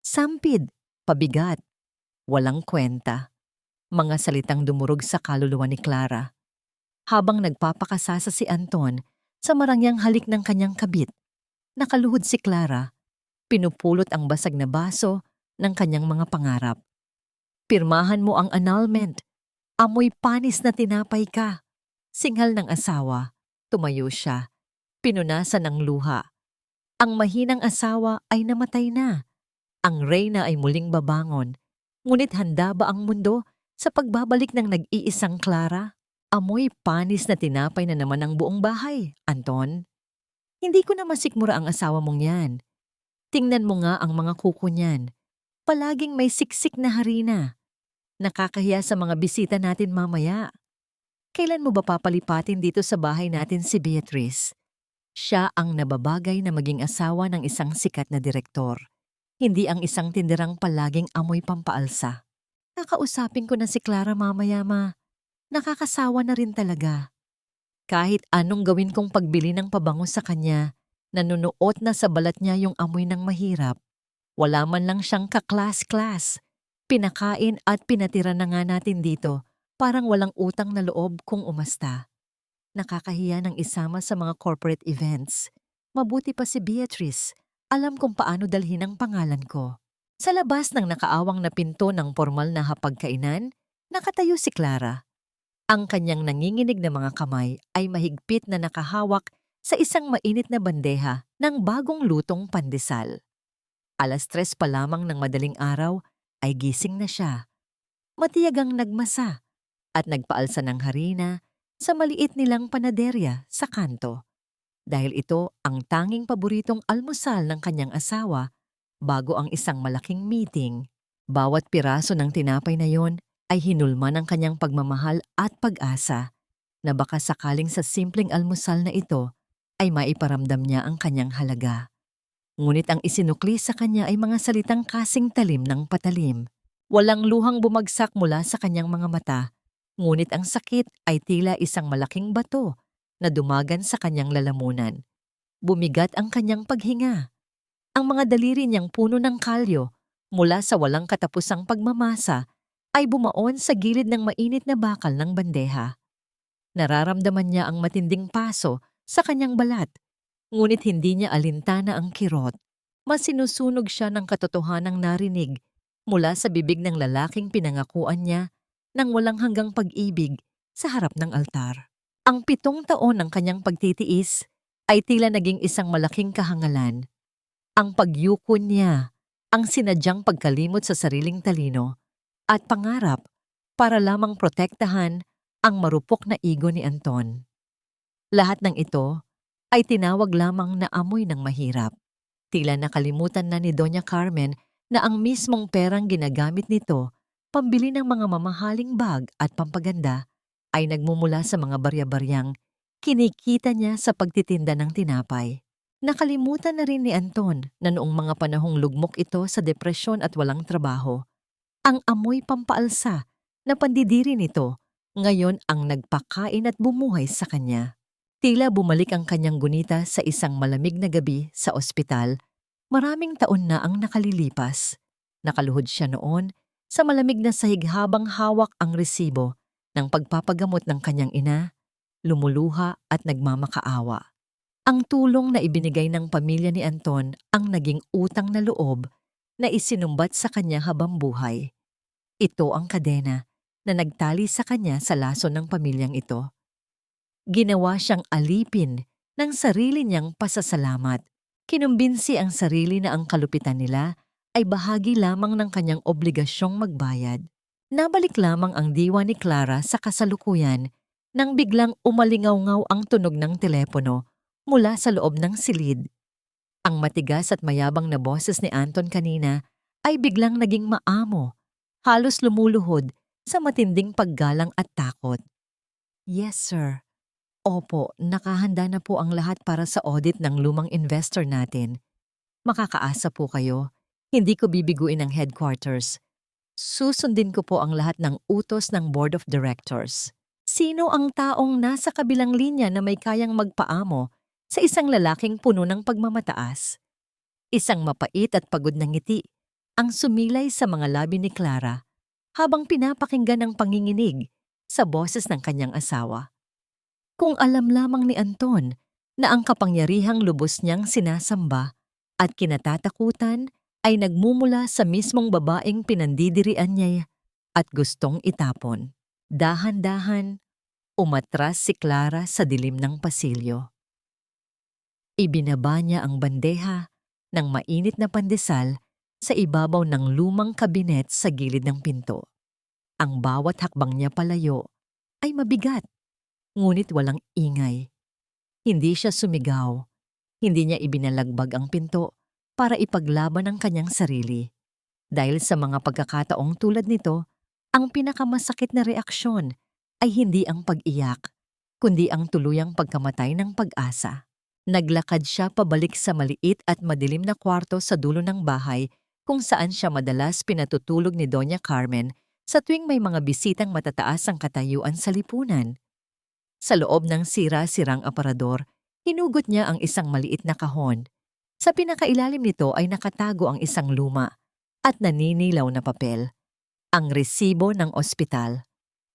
Sampid, pabigat, walang kwenta. Mga salitang dumurog sa kaluluwa ni Clara. Habang nagpapakasasa si Anton sa marangyang halik ng kanyang kabit, nakaluhod si Clara, pinupulot ang basag na baso ng kanyang mga pangarap. Pirmahan mo ang annulment. Amoy panis na tinapay ka. Singhal ng asawa. Tumayo siya. Pinunasan ang luha. Ang mahinang asawa ay namatay na. Ang reyna ay muling babangon. Ngunit handa ba ang mundo sa pagbabalik ng nag-iisang Clara? Amoy panis na tinapay na naman ang buong bahay, Anton. Hindi ko na masikmura ang asawa mong yan. Tingnan mo nga ang mga kuko niyan. Palaging may siksik na harina. Nakakahiya sa mga bisita natin mamaya. Kailan mo ba papalipatin dito sa bahay natin si Beatrice? Siya ang nababagay na maging asawa ng isang sikat na direktor. Hindi ang isang tinderang palaging amoy pampaalsa. Nakausapin ko na si Clara mamaya ma. Nakakasawa na rin talaga. Kahit anong gawin kong pagbili ng pabango sa kanya, nanunuot na sa balat niya yung amoy ng mahirap. Wala man lang siyang kaklas-klas. Pinakain at pinatira na nga natin dito, parang walang utang na loob kung umasta. Nakakahiya ng isama sa mga corporate events. Mabuti pa si Beatrice, alam kung paano dalhin ang pangalan ko. Sa labas ng nakaawang na pinto ng formal na hapagkainan, nakatayo si Clara. Ang kanyang nanginginig na mga kamay ay mahigpit na nakahawak sa isang mainit na bandeha ng bagong lutong pandesal. 3:00 pa lamang ng madaling araw ay gising na siya. Matiyagang nagmasa at nagpaalsa ng harina sa maliit nilang panaderya sa kanto. Dahil ito ang tanging paboritong almusal ng kanyang asawa bago ang isang malaking meeting. Bawat piraso ng tinapay na yon ay hinulma ng kanyang pagmamahal at pag-asa na baka sakaling sa simpleng almusal na ito ay maiparamdam niya ang kanyang halaga. Ngunit ang isinukli sa kanya ay mga salitang kasing talim ng patalim. Walang luhang bumagsak mula sa kanyang mga mata, ngunit ang sakit ay tila isang malaking bato na dumagan sa kanyang lalamunan. Bumigat ang kanyang paghinga. Ang mga daliri niyang puno ng kalyo mula sa walang katapusang pagmamasa ay bumaon sa gilid ng mainit na bakal ng bandeha. Nararamdaman niya ang matinding paso sa kanyang balat. Ngunit hindi niya alintana ang kirot. Mas sinusunog siya ng katotohanang narinig mula sa bibig ng lalaking pinangakuan niya ng walang hanggang pag-ibig sa harap ng altar. Ang 7 taon ng kanyang pagtitiis ay tila naging isang malaking kahangalan. Ang pagyukon niya, ang sinadyang pagkalimot sa sariling talino at pangarap para lamang protektahan ang marupok na ego ni Anton. Lahat ng ito ay tinawag lamang na amoy ng mahirap. Tila nakalimutan na ni Doña Carmen na ang mismong perang ginagamit nito pambili ng mga mamahaling bag at pampaganda ay nagmumula sa mga barya-baryang kinikita niya sa pagtitinda ng tinapay. Nakalimutan na rin ni Anton na noong mga panahong lugmok ito sa depresyon at walang trabaho, ang amoy pampaalsa na pandidiri nito ngayon ang nagpakain at bumuhay sa kanya. Tila bumalik ang kanyang gunita sa isang malamig na gabi sa ospital. Maraming taon na ang nakalilipas. Nakaluhod siya noon sa malamig na sahig habang hawak ang resibo ng pagpapagamot ng kanyang ina, lumuluha at nagmamakaawa. Ang tulong na ibinigay ng pamilya ni Anton ang naging utang na loob na isinumbat sa kanya habang buhay. Ito ang kadena na nagtali sa kanya sa laso ng pamilyang ito. Ginawa siyang alipin ng sarili niyang pasasalamat. Kinumbinsi ang sarili na ang kalupitan nila ay bahagi lamang ng kanyang obligasyong magbayad. Nabalik lamang ang diwa ni Clara sa kasalukuyan nang biglang umalingaw-ngaw ang tunog ng telepono mula sa loob ng silid. Ang matigas at mayabang na boses ni Anton kanina ay biglang naging maamo, halos lumuluhod sa matinding paggalang at takot. "Yes, sir. Opo, nakahanda na po ang lahat para sa audit ng lumang investor natin. Makakaasa po kayo. Hindi ko bibiguin ang headquarters. Susundin ko po ang lahat ng utos ng board of directors." Sino ang taong nasa kabilang linya na may kayang magpaamo sa isang lalaking puno ng pagmamataas? Isang mapait at pagod na ngiti ang sumilay sa mga labi ni Clara habang pinapakinggan ang panginginig sa boses ng kanyang asawa. Kung alam lamang ni Anton na ang kapangyarihang lubos niyang sinasamba at kinatatakutan ay nagmumula sa mismong babaeng pinandidirian niya at gustong itapon. Dahan-dahan, umatras si Clara sa dilim ng pasilyo. Ibinaba niya ang bandeha ng mainit na pandesal sa ibabaw ng lumang kabinet sa gilid ng pinto. Ang bawat hakbang niya palayo ay mabigat, ngunit walang ingay. Hindi siya sumigaw, hindi niya ibinalagbag ang pinto para ipaglaban ang kanyang sarili. Dahil sa mga pagkakataong tulad nito, ang pinakamasakit na reaksyon ay hindi ang pag-iyak, kundi ang tuluyang pagkamatay ng pag-asa. Naglakad siya pabalik sa maliit at madilim na kwarto sa dulo ng bahay kung saan siya madalas pinatutulog ni Doña Carmen sa tuwing may mga bisitang matataas ang katayuan sa lipunan. Sa loob ng sira-sirang aparador, hinugot niya ang isang maliit na kahon. Sa pinakailalim nito ay nakatago ang isang luma at naninilaw na papel. Ang resibo ng ospital,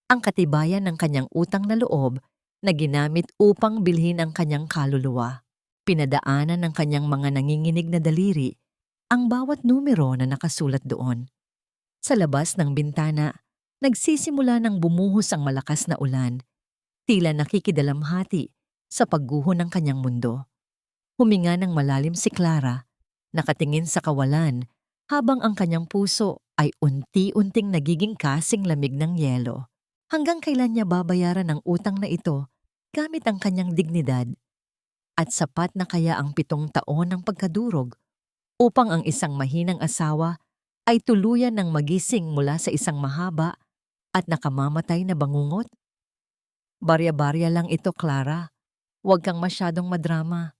ang katibayan ng kanyang utang na loob na ginamit upang bilhin ang kanyang kaluluwa. Pinadaanan ng kanyang mga nanginginig na daliri ang bawat numero na nakasulat doon. Sa labas ng bintana, nagsisimula ng bumuhos ang malakas na ulan, tila nakikidalamhati sa pagguho ng kanyang mundo. Huminga ng malalim si Clara, nakatingin sa kawalan habang ang kanyang puso ay unti-unting nagiging kasing lamig ng yelo. Hanggang kailan niya babayaran ang utang na ito gamit ang kanyang dignidad? At sapat na kaya ang 7 taon ng pagkadurog upang ang isang mahinang asawa ay tuluyan ng magising mula sa isang mahaba at nakamamatay na bangungot? Barya-barya lang ito, Clara. Huwag kang masyadong madrama.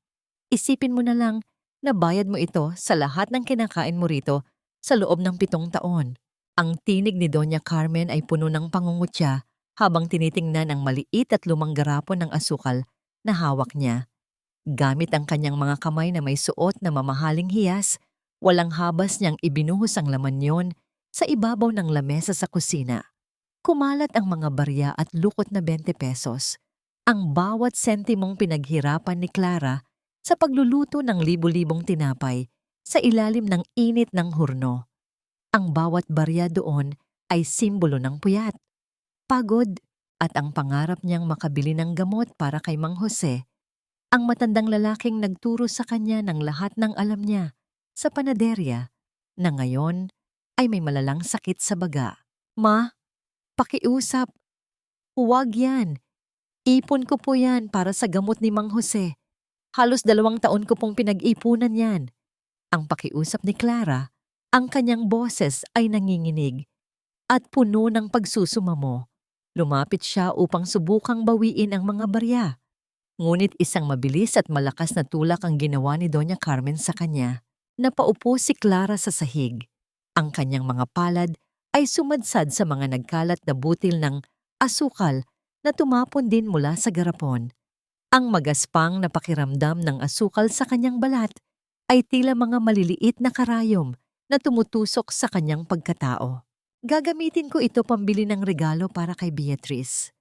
Isipin mo na lang na bayad mo ito sa lahat ng kinakain mo rito sa loob ng 7 taon. Ang tinig ni Doña Carmen ay puno ng pangungutya habang tinitingnan ang maliit at lumang garapon ng asukal na hawak niya. Gamit ang kanyang mga kamay na may suot na mamahaling hiyas, walang habas niyang ibinuhos ang laman yon sa ibabaw ng lamesa sa kusina. Kumalat ang mga barya at lukot na 20 pesos. Ang bawat sentimong pinaghirapan ni Clara sa pagluluto ng libu-libong tinapay sa ilalim ng init ng hurno. Ang bawat barya doon ay simbolo ng puyat, pagod at ang pangarap niyang makabili ng gamot para kay Mang Jose. Ang matandang lalaking nagturo sa kanya ng lahat ng alam niya sa panaderya na ngayon ay may malalang sakit sa baga. Ma, pakiusap. Huwag yan. Ipon ko po yan para sa gamot ni Mang Jose. Halos 2 taon ko pong pinag-ipunan yan. Ang pakiusap ni Clara, ang kanyang boses ay nanginginig at puno ng pagsusumamo. Lumapit siya upang subukang bawiin ang mga barya. Ngunit isang mabilis at malakas na tulak ang ginawa ni Doña Carmen sa kanya. Napaupo si Clara sa sahig. Ang kanyang mga palad ay sumadsad sa mga nagkalat na butil ng asukal na tumapon din mula sa garapon. Ang magaspang na pakiramdam ng asukal sa kanyang balat ay tila mga maliliit na karayom na tumutusok sa kanyang pagkatao. Gagamitin ko ito pambili ng regalo para kay Beatrice.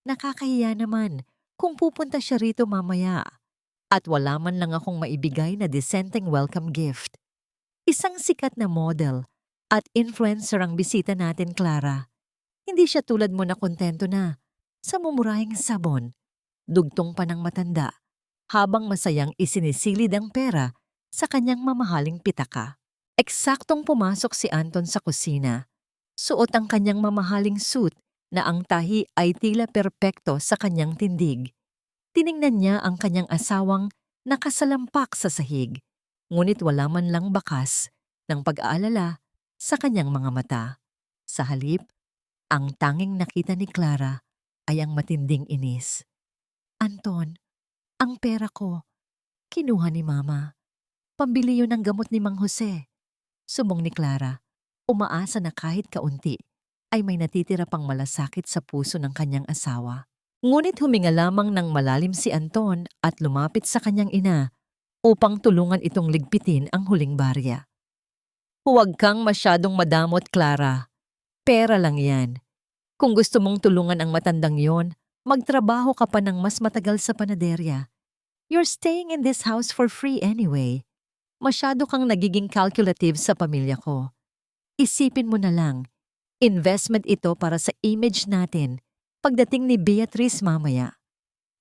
Nakakahiya naman kung pupunta siya rito mamaya at wala man lang akong maibigay na disenteng welcome gift. Isang sikat na model at influencer ang bisita natin, Clara. Hindi siya tulad mo na kontento na sa mumurahing sabon, dugtong pa ng matanda, habang masayang isinisilid ang pera sa kanyang mamahaling pitaka. Eksaktong pumasok si Anton sa kusina. Suot ang kanyang mamahaling suit na ang tahi ay tila perpekto sa kanyang tindig. Tiningnan niya ang kanyang asawang nakasalampak sa sahig, ngunit wala man lang bakas ng pag-aalala sa kanyang mga mata. Sa halip, ang tanging nakita ni Clara ay ang matinding inis. Anton, ang pera ko, kinuha ni Mama. Pambili yun ng gamot ni Mang Jose. Sumbong ni Clara, umaasa na kahit kaunti ay may natitira pang malasakit sa puso ng kanyang asawa. Ngunit huminga lamang ng malalim si Anton at lumapit sa kanyang ina upang tulungan itong ligpitin ang huling barya. Huwag kang masyadong madamot, Clara. Pera lang yan. Kung gusto mong tulungan ang matandang yon, magtrabaho ka pa ng mas matagal sa panaderya. You're staying in this house for free anyway. Masyado kang nagiging calculative sa pamilya ko. Isipin mo na lang, investment ito para sa image natin pagdating ni Beatrice mamaya.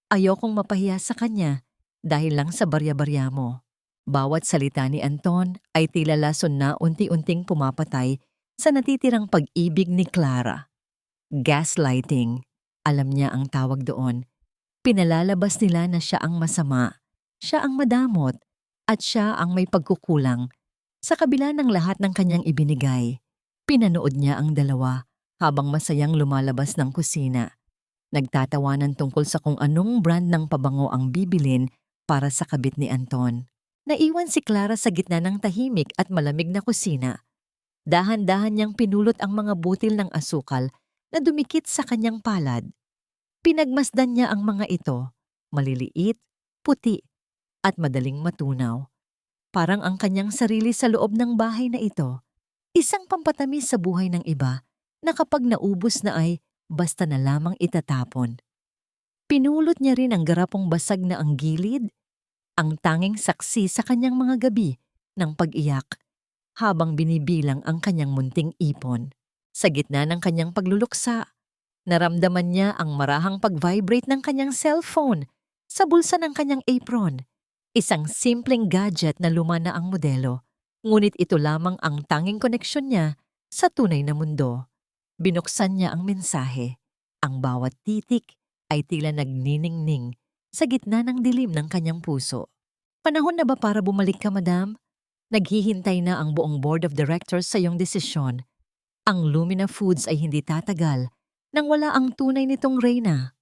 Ayokong mapahiya sa kanya dahil lang sa barya-barya mo. Bawat salita ni Anton ay tila lason na unti-unting pumapatay sa natitirang pag-ibig ni Clara. Gaslighting. Alam niya ang tawag doon. Pinalalabas nila na siya ang masama, siya ang madamot, at siya ang may pagkukulang. Sa kabila ng lahat ng kanyang ibinigay, pinanood niya ang dalawa habang masayang lumalabas ng kusina. Nagtatawanan tungkol sa kung anong brand ng pabango ang bibilin para sa kabit ni Anton. Naiwan si Clara sa gitna ng tahimik at malamig na kusina. Dahan-dahan niyang pinulot ang mga butil ng asukal na dumikit sa kanyang palad. Pinagmasdan niya ang mga ito, maliliit, puti, at madaling matunaw. Parang ang kanyang sarili sa loob ng bahay na ito, isang pampatamis sa buhay ng iba na kapag naubos na ay basta na lamang itatapon. Pinulot niya rin ang garapong basag na ang gilid, ang tanging saksi sa kanyang mga gabi ng pag-iyak habang binibilang ang kanyang munting ipon. Sa gitna ng kanyang pagluluksa, naramdaman niya ang marahang pag-vibrate ng kanyang cellphone sa bulsa ng kanyang apron. Isang simpleng gadget na luma na ang modelo, ngunit ito lamang ang tanging koneksyon niya sa tunay na mundo. Binuksan niya ang mensahe. Ang bawat titik ay tila nagniningning sa gitna ng dilim ng kanyang puso. Panahon na ba para bumalik ka, madam? Naghihintay na ang buong board of directors sa iyong desisyon. Ang Lumina Foods ay hindi tatagal nang wala ang tunay nitong reyna.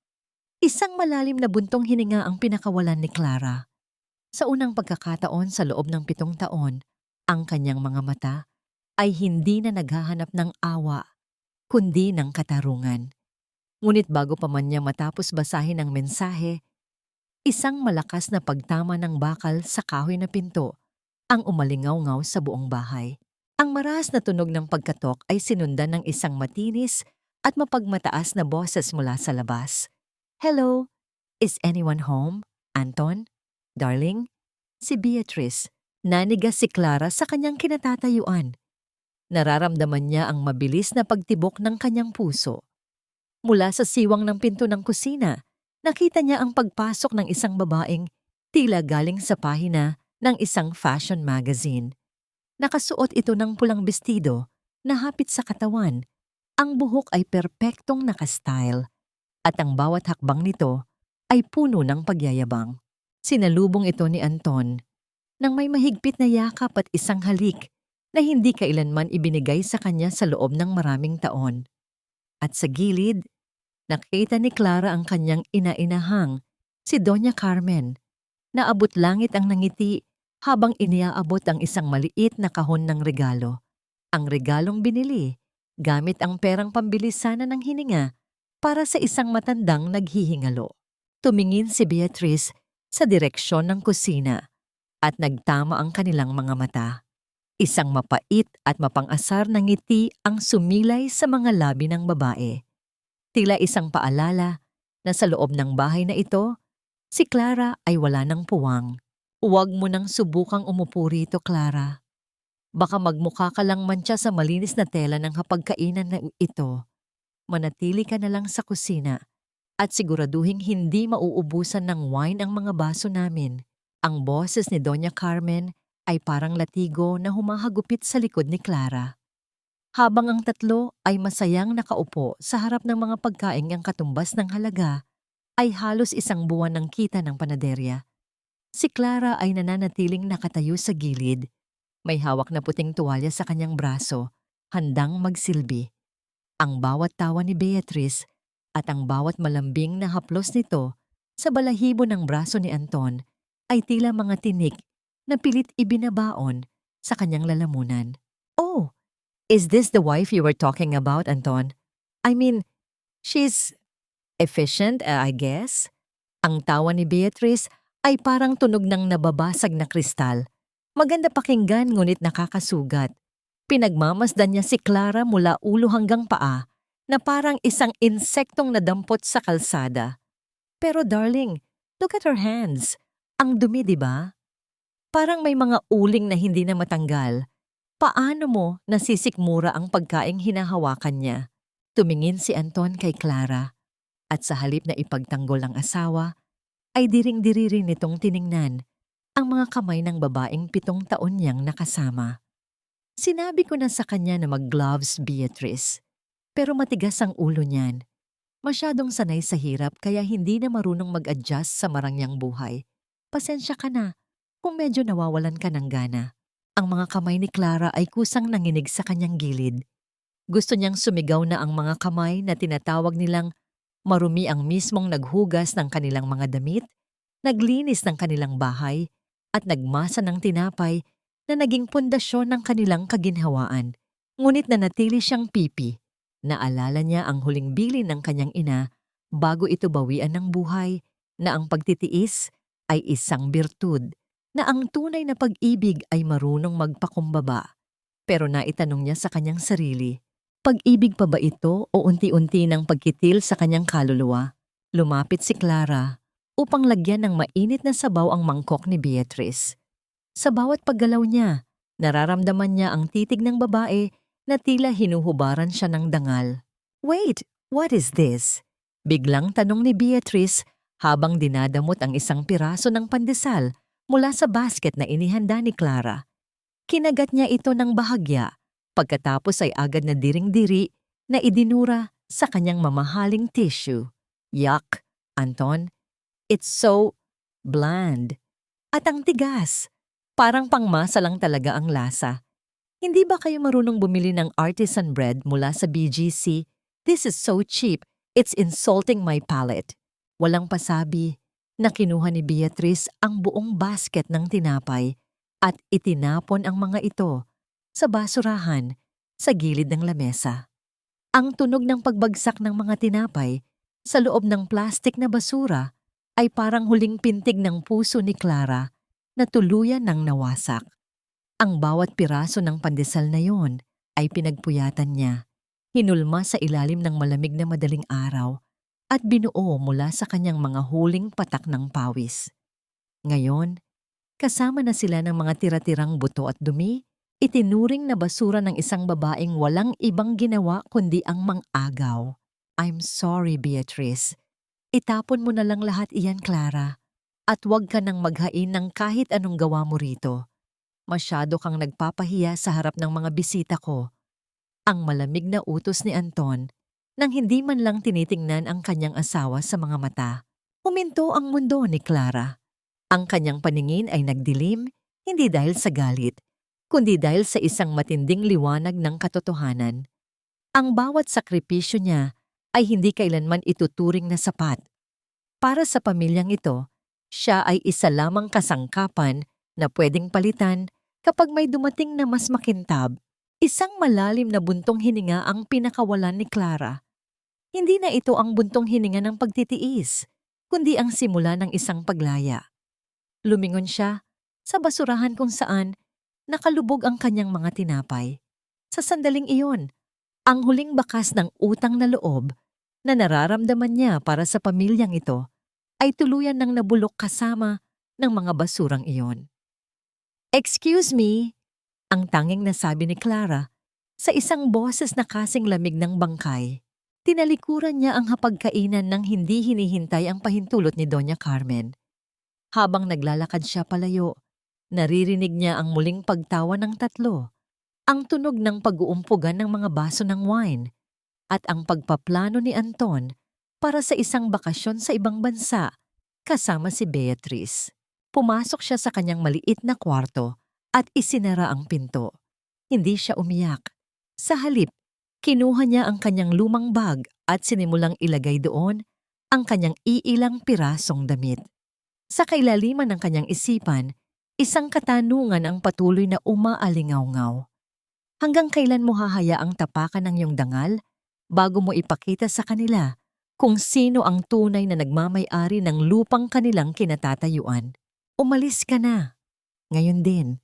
Isang malalim na buntong hininga ang pinakawalan ni Clara. Sa unang pagkakataon sa loob ng 7 taon, ang kanyang mga mata ay hindi na naghahanap ng awa, kundi ng katarungan. Ngunit bago pa man niya matapos basahin ang mensahe, isang malakas na pagtama ng bakal sa kahoy na pinto ang umalingaw-ngaw sa buong bahay. Ang marahas na tunog ng pagkatok ay sinundan ng isang matinis at mapagmataas na boses mula sa labas. "Hello? Is anyone home? Anton? Darling?" Si Beatrice. Nanigas si Clara sa kanyang kinatatayuan. Nararamdaman niya ang mabilis na pagtibok ng kanyang puso. Mula sa siwang ng pinto ng kusina, nakita niya ang pagpasok ng isang babaeng tila galing sa pahina ng isang fashion magazine. Nakasuot ito ng pulang bestido na hapit sa katawan. Ang buhok ay perpektong nakastyle at ang bawat hakbang nito ay puno ng pagyayabang. Sinalubong ito ni Anton nang may mahigpit na yakap at isang halik na hindi kailanman ibinigay sa kanya sa loob ng maraming taon. At sa gilid, nakita ni Clara ang kanyang ina-inahang, si Doña Carmen. Naabot langit ang nangiti habang iniaabot ang isang maliit na kahon ng regalo. Ang regalong binili gamit ang perang pambili sana ng hininga para sa isang matandang naghihingalo. Tumingin si Beatrice sa direksyon ng kusina at nagtama ang kanilang mga mata. Isang mapait at mapang-asar na ngiti ang sumilay sa mga labi ng babae. Tila isang paalala na sa loob ng bahay na ito, si Clara ay wala ng puwang. Huwag mo nang subukang umupo rito, Clara. Baka magmukha ka lang mantsa sa malinis na tela ng hapagkainan na ito. Manatili ka na lang sa kusina at siguraduhing hindi mauubusan ng wine ang mga baso namin. Ang boses ni Doña Carmen ay parang latigo na humahagupit sa likod ni Clara. Habang ang tatlo ay masayang nakaupo sa harap ng mga pagkaing ang katumbas ng halaga, ay halos isang buwan ng kita ng panaderya. Si Clara ay nananatiling nakatayo sa gilid. May hawak na puting tuwalya sa kanyang braso, handang magsilbi. Ang bawat tawa ni Beatrice at ang bawat malambing na haplos nito sa balahibo ng braso ni Anton ay tila mga tinik na pilit ibinabaon sa kanyang lalamunan. "Oh, is this the wife you were talking about, Anton? I mean, she's efficient, I guess?" Ang tawa ni Beatrice ay parang tunog ng nababasag na kristal. Maganda pakinggan ngunit nakakasugat. Pinagmamasdan niya si Clara mula ulo hanggang paa na parang isang insektong nadampot sa kalsada. Pero darling, look at her hands. Ang dumi, di ba? Parang may mga uling na hindi na matanggal. Paano mo nasisikmura ang pagkaing hinahawakan niya? Tumingin si Anton kay Clara at sa halip na ipagtanggol ang asawa, ay diring-diri rin nitong tiningnan ang mga kamay ng babaeng 7 taon niyang nakasama. Sinabi ko na sa kanya na mag-gloves, Beatrice. Pero matigas ang ulo niyan. Masyadong sanay sa hirap kaya hindi na marunong mag-adjust sa marangyang buhay. Pasensya ka na kung medyo nawawalan ka ng gana. Ang mga kamay ni Clara ay kusang nanginig sa kanyang gilid. Gusto niyang sumigaw na ang mga kamay na tinatawag nilang marumi ang mismong naghugas ng kanilang mga damit, naglinis ng kanilang bahay, at nagmasa ng tinapay na naging pundasyon ng kanilang kaginhawaan. Ngunit nanatili siyang pipi. Naalala niya ang huling bilin ng kanyang ina bago ito bawian ng buhay na ang pagtitiis ay isang birtud, na ang tunay na pag-ibig ay marunong magpakumbaba. Pero naitanong niya sa kanyang sarili, pag-ibig pa ba ito o unti-unti ng pagkitil sa kanyang kaluluwa? Lumapit si Clara upang lagyan ng mainit na sabaw ang mangkok ni Beatrice. Sa bawat paggalaw niya, nararamdaman niya ang titig ng babae na tila hinuhubaran siya ng dangal. Wait, what is this? Biglang tanong ni Beatrice habang dinadamot ang isang piraso ng pandesal mula sa basket na inihanda ni Clara. Kinagat niya ito ng bahagya, pagkatapos ay agad na diring-diri na idinura sa kanyang mamahaling tissue. Yuck, Anton. It's so bland. At ang tigas. Parang pangmasa lang talaga ang lasa. Hindi ba kayo marunong bumili ng artisan bread mula sa BGC? This is so cheap. It's insulting my palate. Walang pasabi na kinuha ni Beatrice ang buong basket ng tinapay at itinapon ang mga ito sa basurahan sa gilid ng lamesa. Ang tunog ng pagbagsak ng mga tinapay sa loob ng plastik na basura ay parang huling pintig ng puso ni Clara na tuluyan ng nawasak. Ang bawat piraso ng pandesal na yon ay pinagpuyatan niya, hinulma sa ilalim ng malamig na madaling araw at binuo mula sa kanyang mga huling patak ng pawis. Ngayon, kasama na sila ng mga tira-tirang buto at dumi, itinuring na basura ng isang babaeng walang ibang ginawa kundi ang mang-agaw. I'm sorry, Beatrice. Itapon mo na lang lahat iyan, Clara, at huwag ka nang maghain ng kahit anong gawa mo rito. Masyado kang nagpapahiya sa harap ng mga bisita ko. Ang malamig na utos ni Anton nang hindi man lang tinitingnan ang kanyang asawa sa mga mata. Huminto ang mundo ni Clara. Ang kanyang paningin ay nagdilim, hindi dahil sa galit, kundi dahil sa isang matinding liwanag ng katotohanan. Ang bawat sakripisyo niya ay hindi kailanman ituturing na sapat. Para sa pamilyang ito, siya ay isa lamang kasangkapan na pwedeng palitan kapag may dumating na mas makintab. Isang malalim na buntong hininga ang pinakawalan ni Clara. Hindi na ito ang buntong hininga ng pagtitiis, kundi ang simula ng isang paglaya. Lumingon siya sa basurahan kung saan nakalubog ang kanyang mga tinapay. Sa sandaling iyon, ang huling bakas ng utang na loob na nararamdaman niya para sa pamilyang ito ay tuluyan ng nabulok kasama ng mga basurang iyon. Excuse me, ang tanging nasabi ni Clara sa isang boses na kasing lamig ng bangkay. Tinalikuran niya ang hapagkainan nang hindi hinihintay ang pahintulot ni Doña Carmen. Habang naglalakad siya palayo, naririnig niya ang muling pagtawa ng tatlo, ang tunog ng pag-uumpugan ng mga baso ng wine, at ang pagpaplano ni Anton para sa isang bakasyon sa ibang bansa kasama si Beatrice. Pumasok siya sa kanyang maliit na kwarto at isinara ang pinto. Hindi siya umiyak. Sa halip, kinuha niya ang kanyang lumang bag at sinimulang ilagay doon ang kanyang iilang pirasong damit. Sa kailaliman ng kanyang isipan, isang katanungan ang patuloy na umaalingaw-ngaw. Hanggang kailan mo hahayaang tapakan ng iyong dangal bago mo ipakita sa kanila kung sino ang tunay na nagmamay-ari ng lupang kanilang kinatatayuan? Umalis ka na. Ngayon din.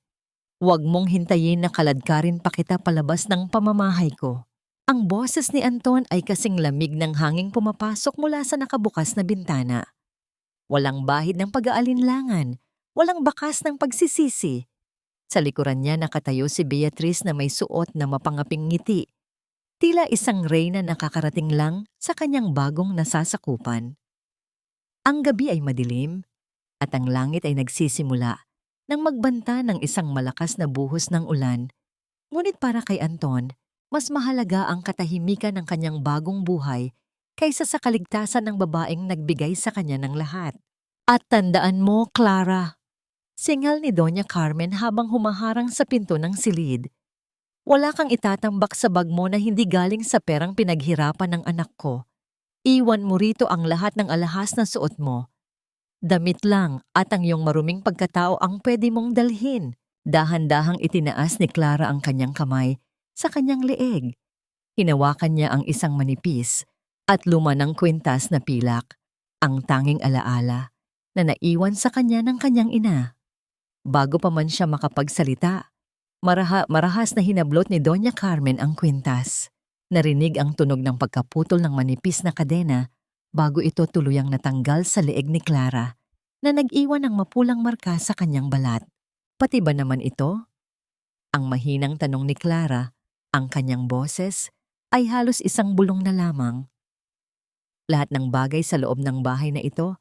Huwag mong hintayin na kaladkarin pa kita palabas ng pamamahay ko. Ang boses ni Anton ay kasing lamig ng hanging pumapasok mula sa nakabukas na bintana. Walang bahid ng pag-aalinlangan, walang bakas ng pagsisisi. Sa likuran niya nakatayo si Beatrice na may suot na mapangaping ngiti. Tila isang reyna nakakarating lang sa kanyang bagong nasasakupan. Ang gabi ay madilim at ang langit ay nagsisimula nang magbanta ng isang malakas na buhos ng ulan. Ngunit para kay Anton, mas mahalaga ang katahimikan ng kanyang bagong buhay kaysa sa kaligtasan ng babaeng nagbigay sa kanya ng lahat. At tandaan mo, Clara, singal ni Doña Carmen habang humaharang sa pinto ng silid. Wala kang itatambak sa bag mo na hindi galing sa perang pinaghirapan ng anak ko. Iwan mo rito ang lahat ng alahas na suot mo. Damit lang at ang iyong maruming pagkatao ang pwede mong dalhin. Dahan-dahang itinaas ni Clara ang kanyang kamay sa kanyang leeg. Hinawakan niya ang isang manipis at luma ng kwintas na pilak, ang tanging alaala na naiwan sa kanya ng kanyang ina. Bago pa man siya makapagsalita, marahas na hinablot ni Doña Carmen ang kwintas. Narinig ang tunog ng pagkaputol ng manipis na kadena bago ito tuluyang natanggal sa leeg ni Clara na nag-iwan ng mapulang marka sa kanyang balat. Pati ba naman ito? Ang mahinang tanong ni Clara. Ang kanyang boses ay halos isang bulong na lamang. Lahat ng bagay sa loob ng bahay na ito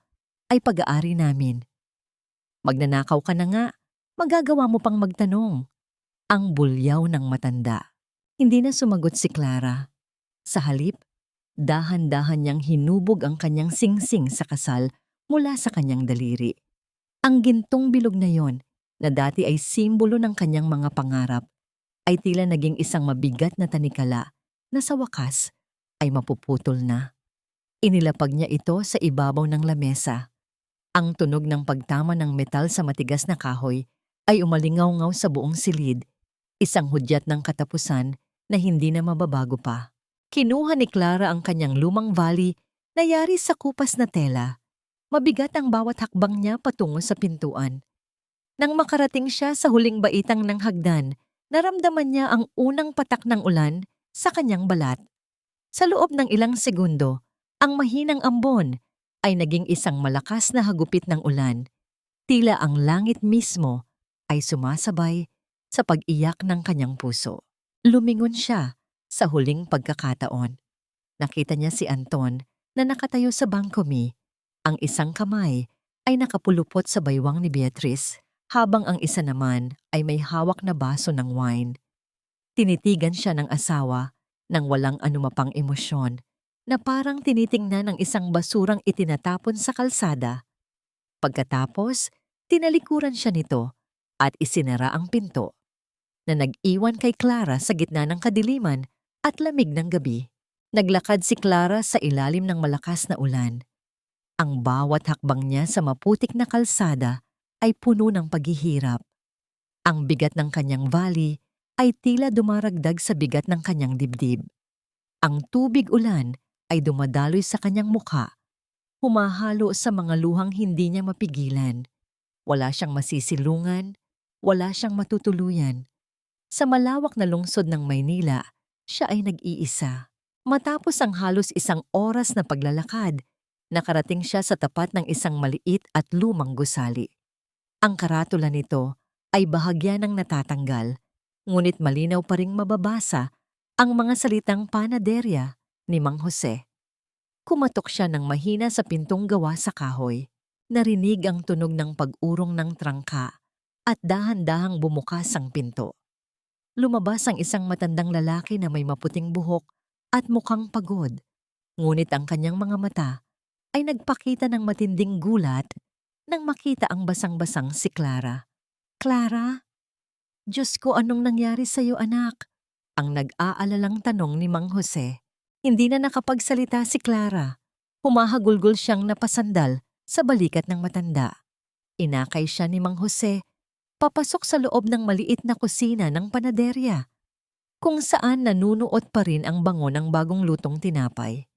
ay pag-aari namin. Magnanakaw ka na nga, magagawa mo pang magtanong. Ang bulyaw ng matanda. Hindi na sumagot si Clara. Sa halip, dahan-dahan niyang hinubog ang kanyang singsing sa kasal mula sa kanyang daliri. Ang gintong bilog na yon, na dati ay simbolo ng kanyang mga pangarap, ay tila naging isang mabigat na tanikala na sa wakas ay mapuputol na. Inilapag niya ito sa ibabaw ng lamesa. Ang tunog ng pagtama ng metal sa matigas na kahoy ay umalingaw-ngaw sa buong silid, isang hudyat ng katapusan na hindi na mababago pa. Kinuha ni Clara ang kanyang lumang vali na yari sa kupas na tela. Mabigat ang bawat hakbang niya patungo sa pintuan. Nang makarating siya sa huling baitang ng hagdan, naramdaman niya ang unang patak ng ulan sa kanyang balat. Sa loob ng ilang segundo, ang mahinang ambon ay naging isang malakas na hagupit ng ulan. Tila ang langit mismo ay sumasabay sa pag-iyak ng kanyang puso. Lumingon siya sa huling pagkakataon. Nakita niya si Anton na nakatayo sa bangkomi. Ang isang kamay ay nakapulupot sa baywang ni Beatrice, habang ang isa naman ay may hawak na baso ng wine. Tinitigan siya ng asawa nang walang anumapang emosyon, na parang tinitingnan ng isang basurang itinatapon sa kalsada. Pagkatapos, tinalikuran siya nito at isinara ang pinto, na nag-iwan kay Clara sa gitna ng kadiliman at lamig ng gabi. Naglakad si Clara sa ilalim ng malakas na ulan. Ang bawat hakbang niya sa maputik na kalsada ay puno ng paghihirap. Ang bigat ng kanyang vali ay tila dumaragdag sa bigat ng kanyang dibdib. Ang tubig ulan ay dumadaloy sa kanyang mukha, humahalo sa mga luhang hindi niya mapigilan. Wala siyang masisilungan, wala siyang matutuluyan. Sa malawak na lungsod ng Maynila, siya ay nag-iisa. Matapos ang halos isang oras na paglalakad, nakarating siya sa tapat ng isang maliit at lumang gusali. Ang karatula nito ay bahagya ng natatanggal, ngunit malinaw pa ring mababasa ang mga salitang panaderya ni Mang Jose. Kumatok siya ng mahina sa pintong gawa sa kahoy. Narinig ang tunog ng pag-urong ng trangka at dahan-dahang bumukas ang pinto. Lumabas ang isang matandang lalaki na may maputing buhok at mukhang pagod, ngunit ang kanyang mga mata ay nagpakita ng matinding gulat nang makita ang basang-basang si Clara. Clara? Diyos ko, anong nangyari sa'yo, anak? Ang nag-aalalang tanong ni Mang Jose. Hindi na nakapagsalita si Clara. Humahagulgol siyang napasandal sa balikat ng matanda. Inakay siya ni Mang Jose, papasok sa loob ng maliit na kusina ng panaderya, kung saan nanunuot pa rin ang bango ng bagong lutong tinapay.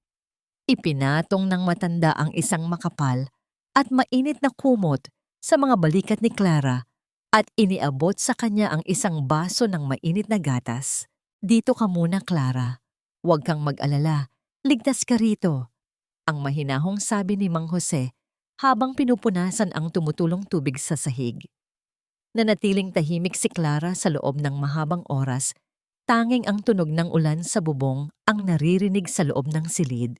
Ipinatong ng matanda ang isang makapal at mainit na kumot sa mga balikat ni Clara at iniabot sa kanya ang isang baso ng mainit na gatas. Dito ka muna, Clara. Huwag kang mag-alala. Ligtas ka rito. Ang mahinahong sabi ni Mang Jose habang pinupunasan ang tumutulong tubig sa sahig. Nanatiling tahimik si Clara sa loob ng mahabang oras, tanging ang tunog ng ulan sa bubong ang naririnig sa loob ng silid.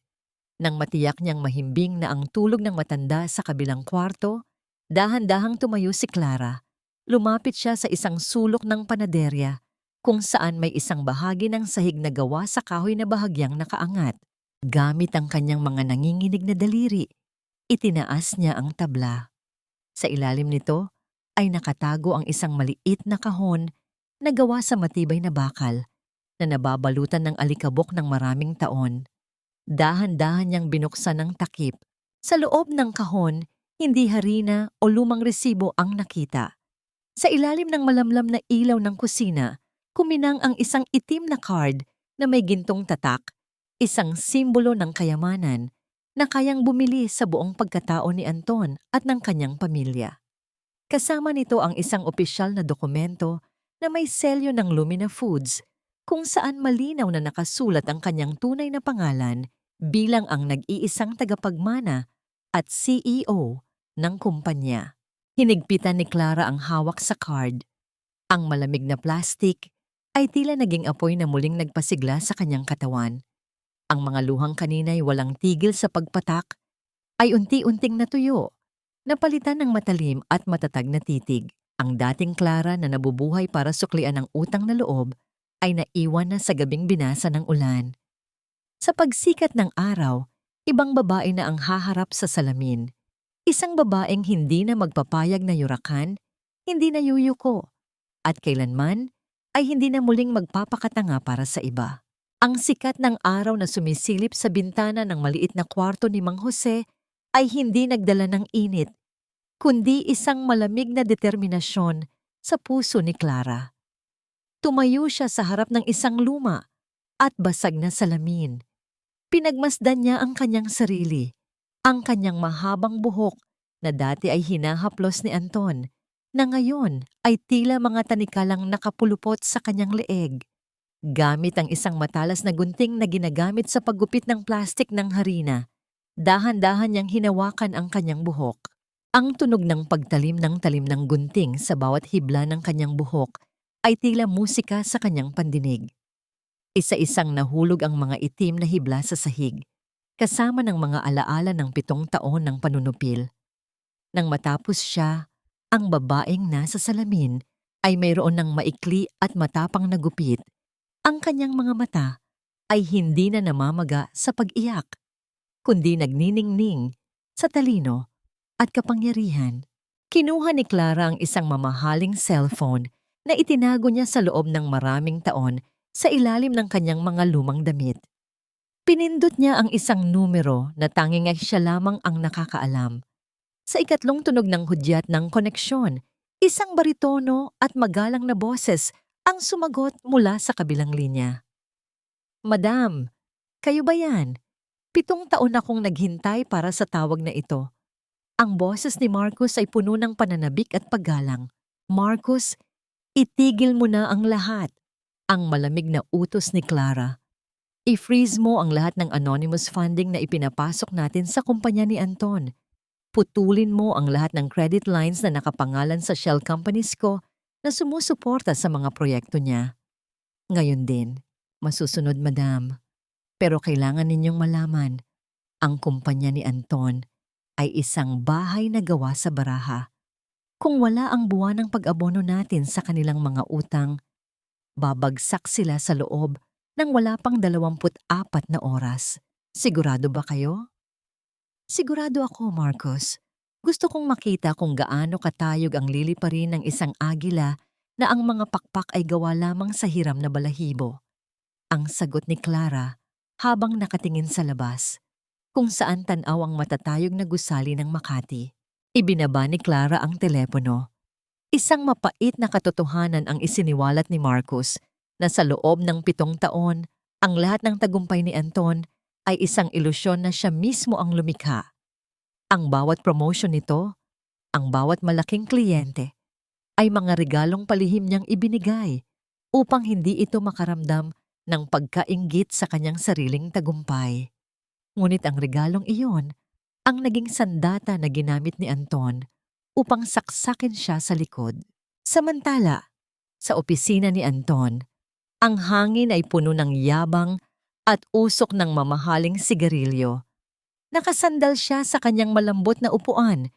Nang matiyak niyang mahimbing na ang tulog ng matanda sa kabilang kwarto, dahan-dahang tumayo si Clara. Lumapit siya sa isang sulok ng panaderya kung saan may isang bahagi ng sahig na gawa sa kahoy na bahagyang nakaangat. Gamit ang kanyang mga nanginginig na daliri, itinaas niya ang tabla. Sa ilalim nito ay nakatago ang isang maliit na kahon na gawa sa matibay na bakal na nababalutan ng alikabok ng maraming taon. Dahan-dahan niyang binuksan ng takip. Sa loob ng kahon, hindi harina o lumang resibo ang nakita. Sa ilalim ng malamlam na ilaw ng kusina, kuminang ang isang itim na card na may gintong tatak, isang simbolo ng kayamanan na kayang bumili sa buong pagkatao ni Anton at ng kanyang pamilya. Kasama nito ang isang opisyal na dokumento na may selyo ng Lumina Foods kung saan malinaw na nakasulat ang kanyang tunay na pangalan bilang ang nag-iisang tagapagmana at CEO ng kumpanya. Hinigpitan ni Clara ang hawak sa card. Ang malamig na plastik ay tila naging apoy na muling nagpasigla sa kanyang katawan. Ang mga luhang kanina'y walang tigil sa pagpatak ay unti-unting natuyo, napalitan ng matalim at matatag na titig. Ang dating Clara na nabubuhay para suklian ang utang na loob ay naiwan na sa gabing binasa ng ulan. Sa pagsikat ng araw, ibang babae na ang haharap sa salamin. Isang babaeng hindi na magpapayag na yurakan, hindi na yuyuko, at kailanman ay hindi na muling magpapakatanga para sa iba. Ang sikat ng araw na sumisilip sa bintana ng maliit na kwarto ni Mang Jose ay hindi nagdala ng init, kundi isang malamig na determinasyon sa puso ni Clara. Tumayo siya sa harap ng isang luma at basag na salamin. Pinagmasdan niya ang kanyang sarili, ang kanyang mahabang buhok na dati ay hinahaplos ni Anton, na ngayon ay tila mga tanikalang nakapulupot sa kanyang leeg. Gamit ang isang matalas na gunting na ginagamit sa paggupit ng plastik ng harina, dahan-dahan niyang hinawakan ang kanyang buhok. Ang tunog ng pagtalim ng talim ng gunting sa bawat hibla ng kanyang buhok ay tila musika sa kanyang pandinig. Isa-isang nahulog ang mga itim na hibla sa sahig, kasama ng mga alaala ng 7 taon ng panunupil. Nang matapos siya, ang babaeng nasa salamin ay mayroon ng maikli at matapang na gupit. Ang kanyang mga mata ay hindi na namamaga sa pag-iyak, kundi nagniningning sa talino at kapangyarihan. Kinuha ni Clara ang isang mamahaling cellphone na itinago niya sa loob ng maraming taon sa ilalim ng kanyang mga lumang damit. Pinindot niya ang isang numero na tanging ay siya lamang ang nakakaalam. Sa ikatlong tunog ng hudyat ng koneksyon, isang baritono at magalang na boses ang sumagot mula sa kabilang linya. "Madam, kayo ba yan? 7 taon akong naghintay para sa tawag na ito." Ang boses ni Marcus ay puno ng pananabik at paggalang. "Marcus, itigil mo na ang lahat." Ang malamig na utos ni Clara. "I-freeze mo ang lahat ng anonymous funding na ipinapasok natin sa kumpanya ni Anton. Putulin mo ang lahat ng credit lines na nakapangalan sa shell companies ko na sumusuporta sa mga proyekto niya. Ngayon din, masusunod, madam. Pero kailangan ninyong malaman, ang kumpanya ni Anton ay isang bahay na gawa sa baraha. Kung wala ang buwan ng pag-abono natin sa kanilang mga utang, babagsak sila sa loob ng wala pang 24 na oras. Sigurado ba kayo?" "Sigurado ako, Marcos. Gusto kong makita kung gaano katayog ang liliparin ng isang agila na ang mga pakpak ay gawa lamang sa hiram na balahibo." Ang sagot ni Clara habang nakatingin sa labas, kung saan tanaw ang matatayog na gusali ng Makati. Ibinaba ni Clara ang telepono. Isang mapait na katotohanan ang isiniwalat ni Marcos na sa loob ng 7 taon, ang lahat ng tagumpay ni Anton ay isang ilusyon na siya mismo ang lumikha. Ang bawat promotion nito, ang bawat malaking kliyente, ay mga regalong palihim niyang ibinigay upang hindi ito makaramdam ng pagkainggit sa kanyang sariling tagumpay. Ngunit ang regalong iyon ang naging sandata na ginamit ni Anton upang saksakin siya sa likod. Samantala, sa opisina ni Anton, ang hangin ay puno ng yabang at usok ng mamahaling sigarilyo. Nakasandal siya sa kanyang malambot na upuan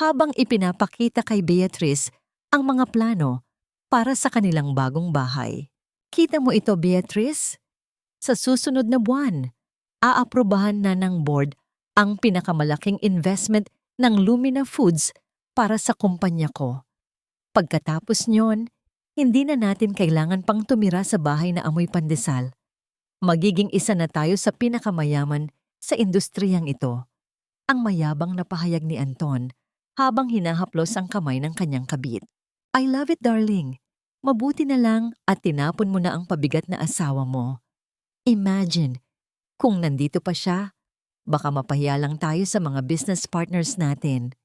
habang ipinapakita kay Beatrice ang mga plano para sa kanilang bagong bahay. Kita mo ito, Beatrice? Sa susunod na buwan, aaprubahan na ng board ang pinakamalaking investment ng Lumina Foods para sa kumpanya ko. Pagkatapos nyon, hindi na natin kailangan pang tumira sa bahay na amoy pandesal. Magiging isa na tayo sa pinakamayaman sa industriyang ito. Ang mayabang na pahayag ni Anton habang hinahaplos ang kamay ng kanyang kabit. I love it, darling. Mabuti na lang at tinapon mo na ang pabigat na asawa mo. Imagine, kung nandito pa siya, baka mapahiya lang tayo sa mga business partners natin.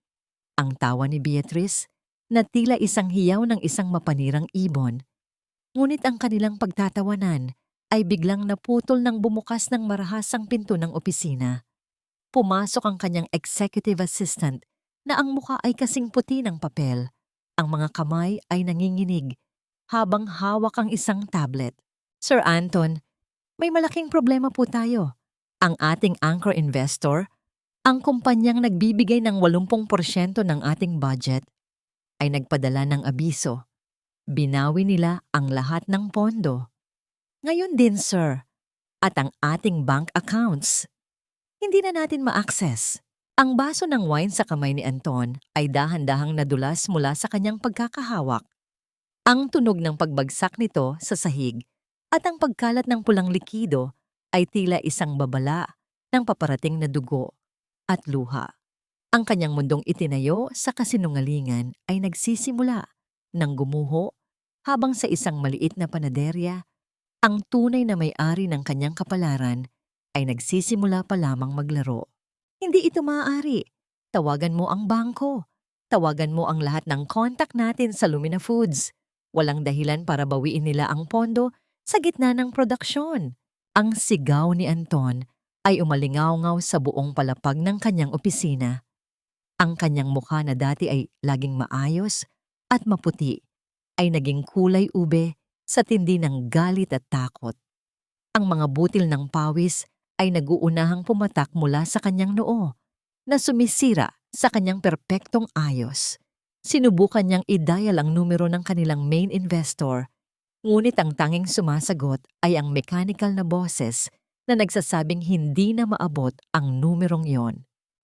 Ang tawa ni Beatrice na tila isang hiyaw ng isang mapanirang ibon. Ngunit ang kanilang pagtatawanan ay biglang naputol nang bumukas ng marahasang pinto ng opisina. Pumasok ang kanyang executive assistant na ang mukha ay kasing puti ng papel. Ang mga kamay ay nanginginig habang hawak ang isang tablet. Sir Anton, may malaking problema po tayo. Ang ating anchor investor, ang kumpanyang nagbibigay ng 80% ng ating budget, ay nagpadala ng abiso. Binawi nila ang lahat ng pondo. Ngayon din, sir, at ang ating bank accounts. Hindi na natin ma-access. Ang baso ng wine sa kamay ni Anton ay dahan-dahang nadulas mula sa kanyang pagkakahawak. Ang tunog ng pagbagsak nito sa sahig at ang pagkalat ng pulang likido ay tila isang babala ng paparating na dugo at luha. Ang kanyang mundong itinayo sa kasinungalingan ay nagsisimula ng gumuho habang sa isang maliit na panaderya, ang tunay na may-ari ng kanyang kapalaran ay nagsisimula pa lamang maglaro. Hindi ito maaari. Tawagan mo ang bangko. Tawagan mo ang lahat ng contact natin sa Lumina Foods. Walang dahilan para bawiin nila ang pondo sa gitna ng produksyon. Ang sigaw ni Anton ay umalingaw-ngaw sa buong palapag ng kanyang opisina. Ang kanyang mukha na dati ay laging maayos at maputi ay naging kulay ube sa tindi ng galit at takot. Ang mga butil ng pawis ay naguunahang pumatak mula sa kanyang noo na sumisira sa kanyang perpektong ayos. Sinubukan niyang i-dial ang numero ng kanilang main investor, ngunit ang tanging sumasagot ay ang mechanical na boses na nagsasabing hindi na maabot ang numerong yon.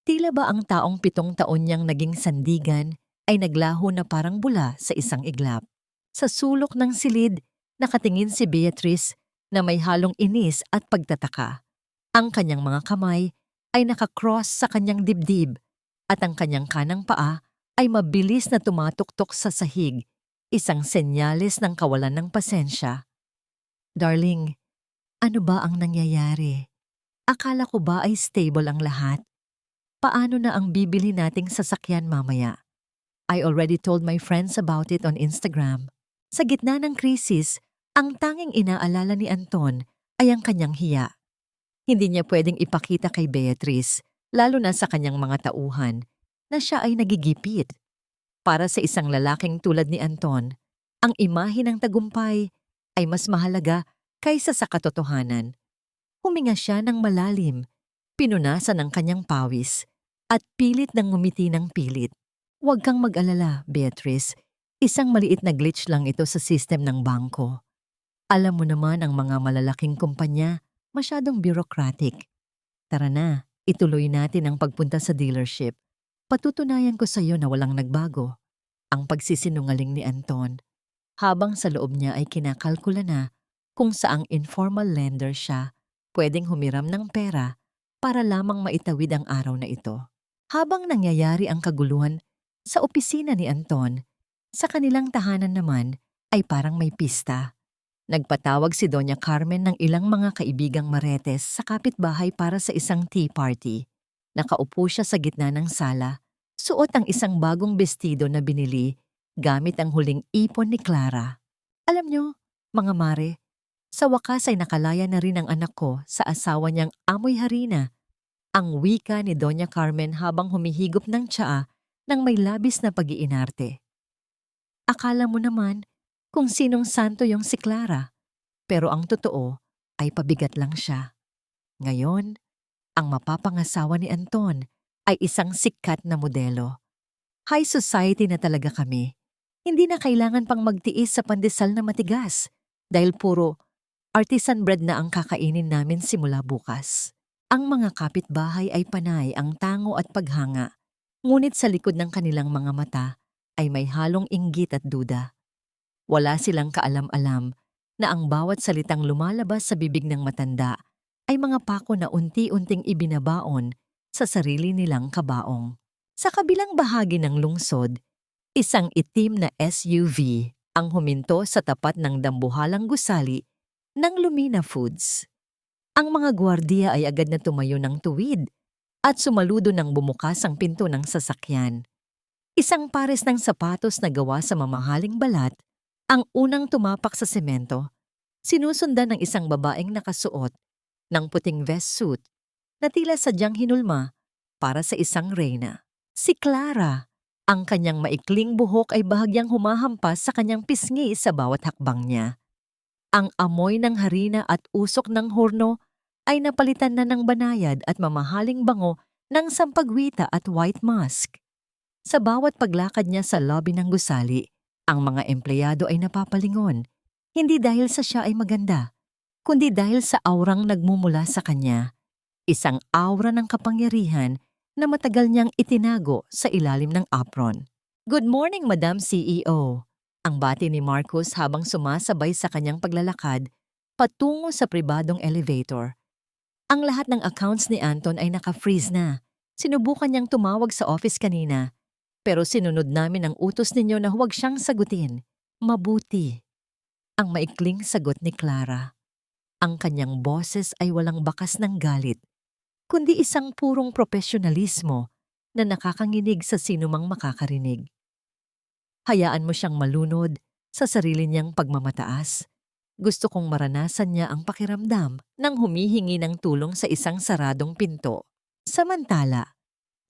Tila ba ang taong 7 taon niyang naging sandigan ay naglaho na parang bula sa isang iglap. Sa sulok ng silid, nakatingin si Beatrice na may halong inis at pagtataka. Ang kanyang mga kamay ay nakakross sa kanyang dibdib at ang kanyang kanang paa ay mabilis na tumatuktok sa sahig, isang senyales ng kawalan ng pasensya. Darling, ano ba ang nangyayari? Akala ko ba ay stable ang lahat? Paano na ang bibili nating sasakyan mamaya? I already told my friends about it on Instagram. Sa gitna ng krisis, ang tanging inaalala ni Anton ay ang kanyang hiya. Hindi niya pwedeng ipakita kay Beatrice, lalo na sa kanyang mga tauhan, na siya ay nagigipit. Para sa isang lalaking tulad ni Anton, ang imahe ng tagumpay ay mas mahalaga kaysa sa katotohanan. Huminga siya ng malalim, pinunasan ng kanyang pawis, at pilit ng ngumiti ng pilit. Huwag kang mag-alala, Beatrice. Isang maliit na glitch lang ito sa system ng bangko. Alam mo naman ang mga malalaking kumpanya, masyadong bureaucratic. Tara na, ituloy natin ang pagpunta sa dealership. Patutunayan ko sa iyo na walang nagbago. Ang pagsisinungaling ni Anton, habang sa loob niya ay kinakalkula na kung saang informal lender siya pwedeng humiram ng pera para lamang maitawid ang araw na ito. Habang nangyayari ang kaguluhan sa opisina ni Anton, sa kanilang tahanan naman ay parang may pista. Nagpatawag si Doña Carmen ng ilang mga kaibigang Maretes sa kapitbahay para sa isang tea party. Nakaupo siya sa gitna ng sala, suot ang isang bagong bestido na binili gamit ang huling ipon ni Clara. Alam nyo, mga mare, sa wakas ay nakalaya na rin ang anak ko sa asawa niyang amoy harina. Ang wika ni Doña Carmen habang humihigop ng tsaa ng may labis na pag-iinarte. Akala mo naman kung sinong santo yung si Clara, pero ang totoo ay pabigat lang siya. Ngayon, ang mapapangasawa ni Anton ay isang sikat na modelo. High society na talaga kami. Hindi na kailangan pang magtiis sa pandesal na matigas dahil puro artisan bread na ang kakainin namin simula bukas. Ang mga kapitbahay ay panay ang tango at paghanga, ngunit sa likod ng kanilang mga mata ay may halong inggit at duda. Wala silang kaalam-alam na ang bawat salitang lumalabas sa bibig ng matanda ay mga pako na unti-unting ibinabaon sa sarili nilang kabaong. Sa kabilang bahagi ng lungsod, isang itim na SUV ang huminto sa tapat ng dambuhalang gusali ng Lumina Foods. Ang mga gwardiya ay agad na tumayo ng tuwid at sumaludo nang bumukas ang pinto ng sasakyan. Isang pares ng sapatos na gawa sa mamahaling balat ang unang tumapak sa semento, sinusundan ng isang babaeng nakasuot ng puting vest suit na tila sadyang hinulma para sa isang reyna. Si Clara, ang kanyang maikling buhok ay bahagyang humahampas sa kanyang pisngi sa bawat hakbang niya. Ang amoy ng harina at usok ng horno ay napalitan na ng banayad at mamahaling bango ng sampagwita at white musk. Sa bawat paglakad niya sa lobby ng gusali, ang mga empleyado ay napapalingon, hindi dahil sa siya ay maganda, kundi dahil sa aurang nagmumula sa kanya. Isang aura ng kapangyarihan na matagal niyang itinago sa ilalim ng apron. "Good morning, Madam CEO." Ang bati ni Marcos habang sumasabay sa kanyang paglalakad patungo sa pribadong elevator. Ang lahat ng accounts ni Anton ay naka-freeze na. Sinubukan niyang tumawag sa office kanina, pero sinunod namin ang utos ninyo na huwag siyang sagutin. Mabuti. Ang maikling sagot ni Clara. Ang kanyang boses ay walang bakas ng galit, kundi isang purong profesionalismo na nakakanginig sa sinumang makakarinig. Hayaan mo siyang malunod sa sarili niyang pagmamataas. Gusto kong maranasan niya ang pakiramdam ng humihingi ng tulong sa isang saradong pinto. Samantala,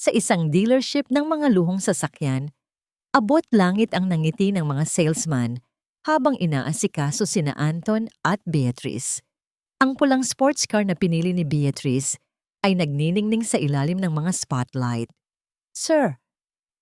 sa isang dealership ng mga luhong sasakyan, abot langit ang nangiti ng mga salesman habang inaasikaso sina Anton at Beatrice. Ang pulang sports car na pinili ni Beatrice ay nagniningning sa ilalim ng mga spotlight. "Sir,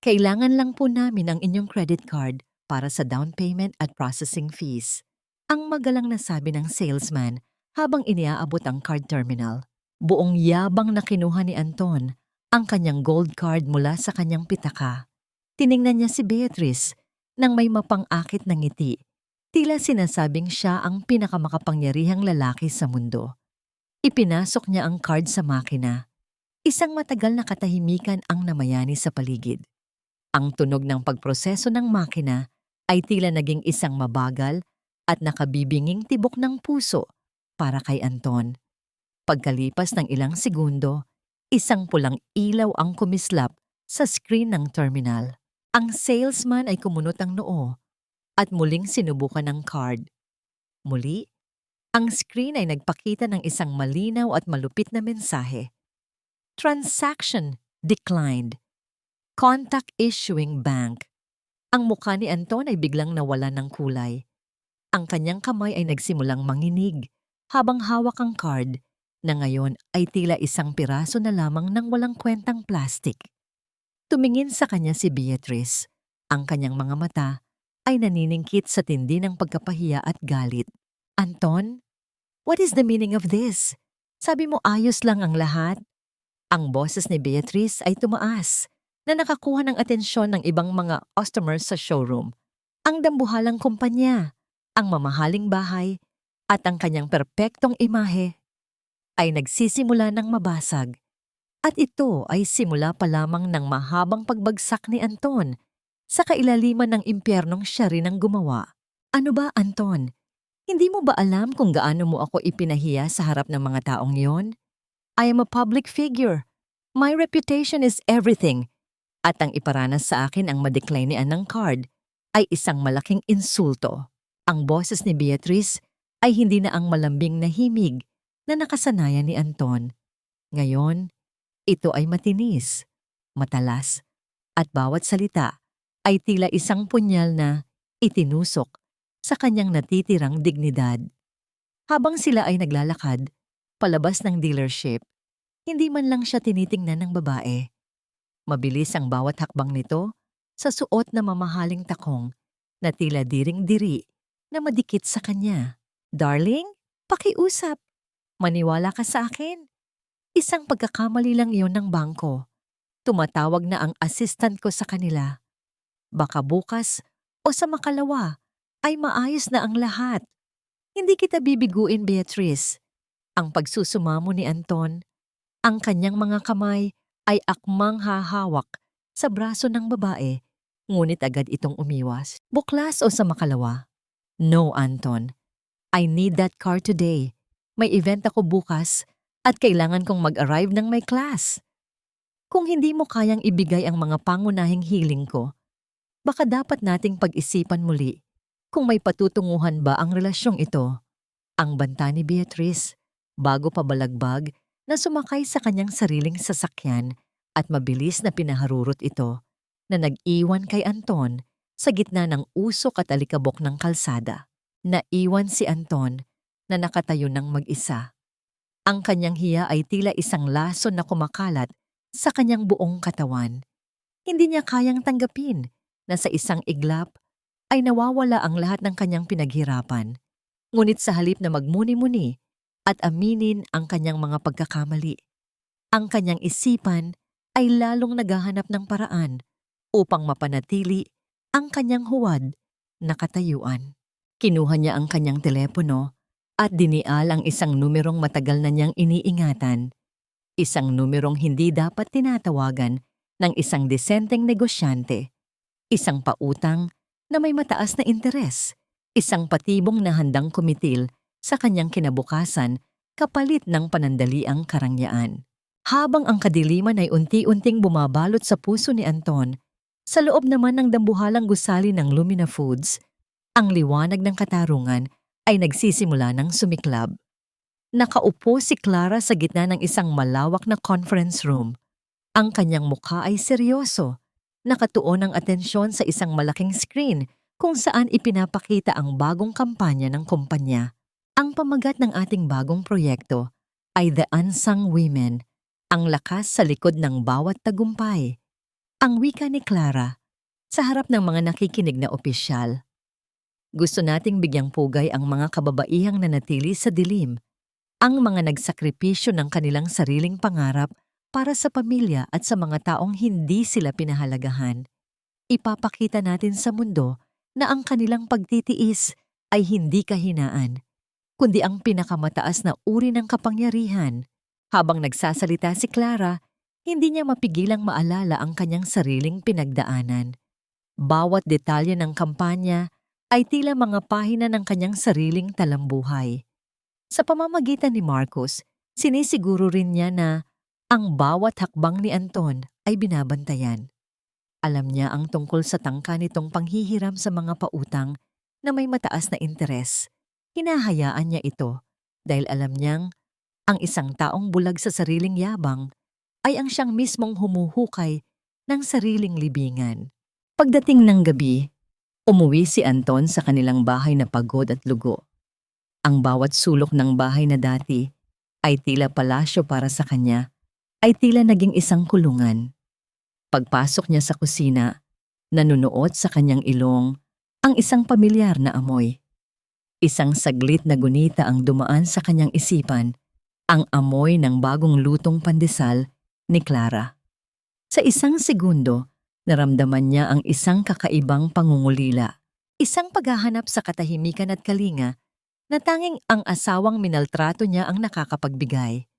kailangan lang po namin ang inyong credit card para sa down payment at processing fees." Ang magalang na sabi ng salesman habang iniaabot ang card terminal. Buong yabang na kinuha ni Anton ang kanyang gold card mula sa kanyang pitaka. Tiningnan niya si Beatrice nang may mapang-akit na ngiti. Tila sinasabing siya ang pinakamakapangyarihang lalaki sa mundo. Ipinasok niya ang card sa makina. Isang matagal na katahimikan ang namayani sa paligid. Ang tunog ng pagproseso ng makina ay tila naging isang mabagal at nakabibinging tibok ng puso para kay Anton. Pagkalipas ng ilang segundo, isang pulang ilaw ang kumislap sa screen ng terminal. Ang salesman ay kumunot ang noo at muling sinubukan ang card. Muli, ang screen ay nagpakita ng isang malinaw at malupit na mensahe. "Transaction declined. Contact issuing bank." Ang mukha ni Anton ay biglang nawalan ng kulay. Ang kanyang kamay ay nagsimulang manginig habang hawak ang card na ngayon ay tila isang piraso na lamang ng walang kwentang plastik. Tumingin sa kanya si Beatrice. Ang kanyang mga mata ay naniningkit sa tindi ng pagkapahiya at galit. "Anton, what is the meaning of this? Sabi mo ayos lang ang lahat?" Ang boses ni Beatrice ay tumaas na nakakuha ng atensyon ng ibang mga customers sa showroom. Ang dambuhalang kumpanya, ang mamahaling bahay, at ang kanyang perpektong imahe ay nagsisimula ng mabasag. At ito ay simula pa lamang ng mahabang pagbagsak ni Anton sa kailaliman ng impyernong siya rin ang gumawa. "Ano ba, Anton? Hindi mo ba alam kung gaano mo ako ipinahiya sa harap ng mga taong yon? I am a public figure. My reputation is everything. At ang iparanas sa akin ang madeclinean ng card ay isang malaking insulto. Ang boses ni Beatrice ay hindi na ang malambing na himig na nakasanayan ni Anton. Ngayon, ito ay matinis, matalas, at bawat salita ay tila isang punyal na itinusok sa kanyang natitirang dignidad. Habang sila ay naglalakad, palabas ng dealership, hindi man lang siya tinitingnan ng babae. Mabilis ang bawat hakbang nito sa suot na mamahaling takong na tila diring-diri na madikit sa kanya. Darling, pakiusap. Maniwala ka sa akin. Isang pagkakamali lang iyon ng bangko. Tumatawag na ang assistant ko sa kanila. Baka bukas o sa makalawa ay maayos na ang lahat. Hindi kita bibiguin, Beatrice. Ang pagsusumamo ni Anton, ang kanyang mga kamay ay akmang hahawak sa braso ng babae, ngunit agad itong umiwas. Buklas o sa makalawa? No, Anton. I need that car today. May event ako bukas at kailangan kong mag-arrive ng may class. Kung hindi mo kayang ibigay ang mga pangunahing hiling ko, baka dapat nating pag-isipan muli kung may patutunguhan ba ang relasyong ito. Ang banta ni Beatrice, bago pa balagbag, na sumakay sa kanyang sariling sasakyan at mabilis na pinaharurot ito na nag-iwan kay Anton sa gitna ng usok at alikabok ng kalsada. Naiwan si Anton na nakatayo ng mag-isa. Ang kanyang hiya ay tila isang lason na kumakalat sa kanyang buong katawan. Hindi niya kayang tanggapin na sa isang iglap ay nawawala ang lahat ng kanyang pinaghirapan. Ngunit sa halip na magmuni-muni at aminin ang kanyang mga pagkakamali, ang kanyang isipan ay lalong naghahanap ng paraan upang mapanatili ang kanyang huwad na katayuan. Kinuha niya ang kanyang telepono at dinial ang isang numerong matagal na niyang iniingatan. Isang numerong hindi dapat tinatawagan ng isang disenteng negosyante. Isang pautang na may mataas na interes. Isang patibong na handang kumitil sa kanyang kinabukasan kapalit ng panandaliang karangyaan. Habang ang kadiliman ay unti-unting bumabalot sa puso ni Anton, sa loob naman ng dambuhalang gusali ng Lumina Foods, ang liwanag ng katarungan ay nagsisimula ng sumiklab. Nakaupo si Clara sa gitna ng isang malawak na conference room. Ang kanyang mukha ay seryoso, nakatuon ang atensyon sa isang malaking screen kung saan ipinapakita ang bagong kampanya ng kumpanya. Ang pamagat ng ating bagong proyekto ay The Unsung Women, ang lakas sa likod ng bawat tagumpay. Ang wika ni Clara sa harap ng mga nakikinig na opisyal. Gusto nating bigyang pugay ang mga kababaihang nanatili sa dilim, ang mga nagsakripisyo ng kanilang sariling pangarap para sa pamilya at sa mga taong hindi sila pinahalagahan. Ipapakita natin sa mundo na ang kanilang pagtitiis ay hindi kahinaan, kundi ang pinakamataas na uri ng kapangyarihan. Habang nagsasalita si Clara, hindi niya mapigilang maalala ang kanyang sariling pinagdaanan. Bawat detalye ng kampanya ay tila mga pahina ng kanyang sariling talambuhay. Sa pamamagitan ni Marcos, sinisiguro rin niya na ang bawat hakbang ni Anton ay binabantayan. Alam niya ang tungkol sa tangka nitong panghihiram sa mga pautang na may mataas na interes. Hinahayaan niya ito dahil alam niyang ang isang taong bulag sa sariling yabang ay ang siyang mismong humuhukay ng sariling libingan. Pagdating ng gabi, umuwi si Anton sa kanilang bahay na pagod at lugo. Ang bawat sulok ng bahay na dati ay tila palasyo para sa kanya, ay tila naging isang kulungan. Pagpasok niya sa kusina, nanunuot sa kanyang ilong ang isang pamilyar na amoy. Isang saglit na gunita ang dumaan sa kanyang isipan, ang amoy ng bagong lutong pandesal ni Clara. Sa isang segundo, naramdaman niya ang isang kakaibang pangungulila, isang paghahanap sa katahimikan at kalinga na tanging ang asawang minaltrato niya ang nakakapagbigay.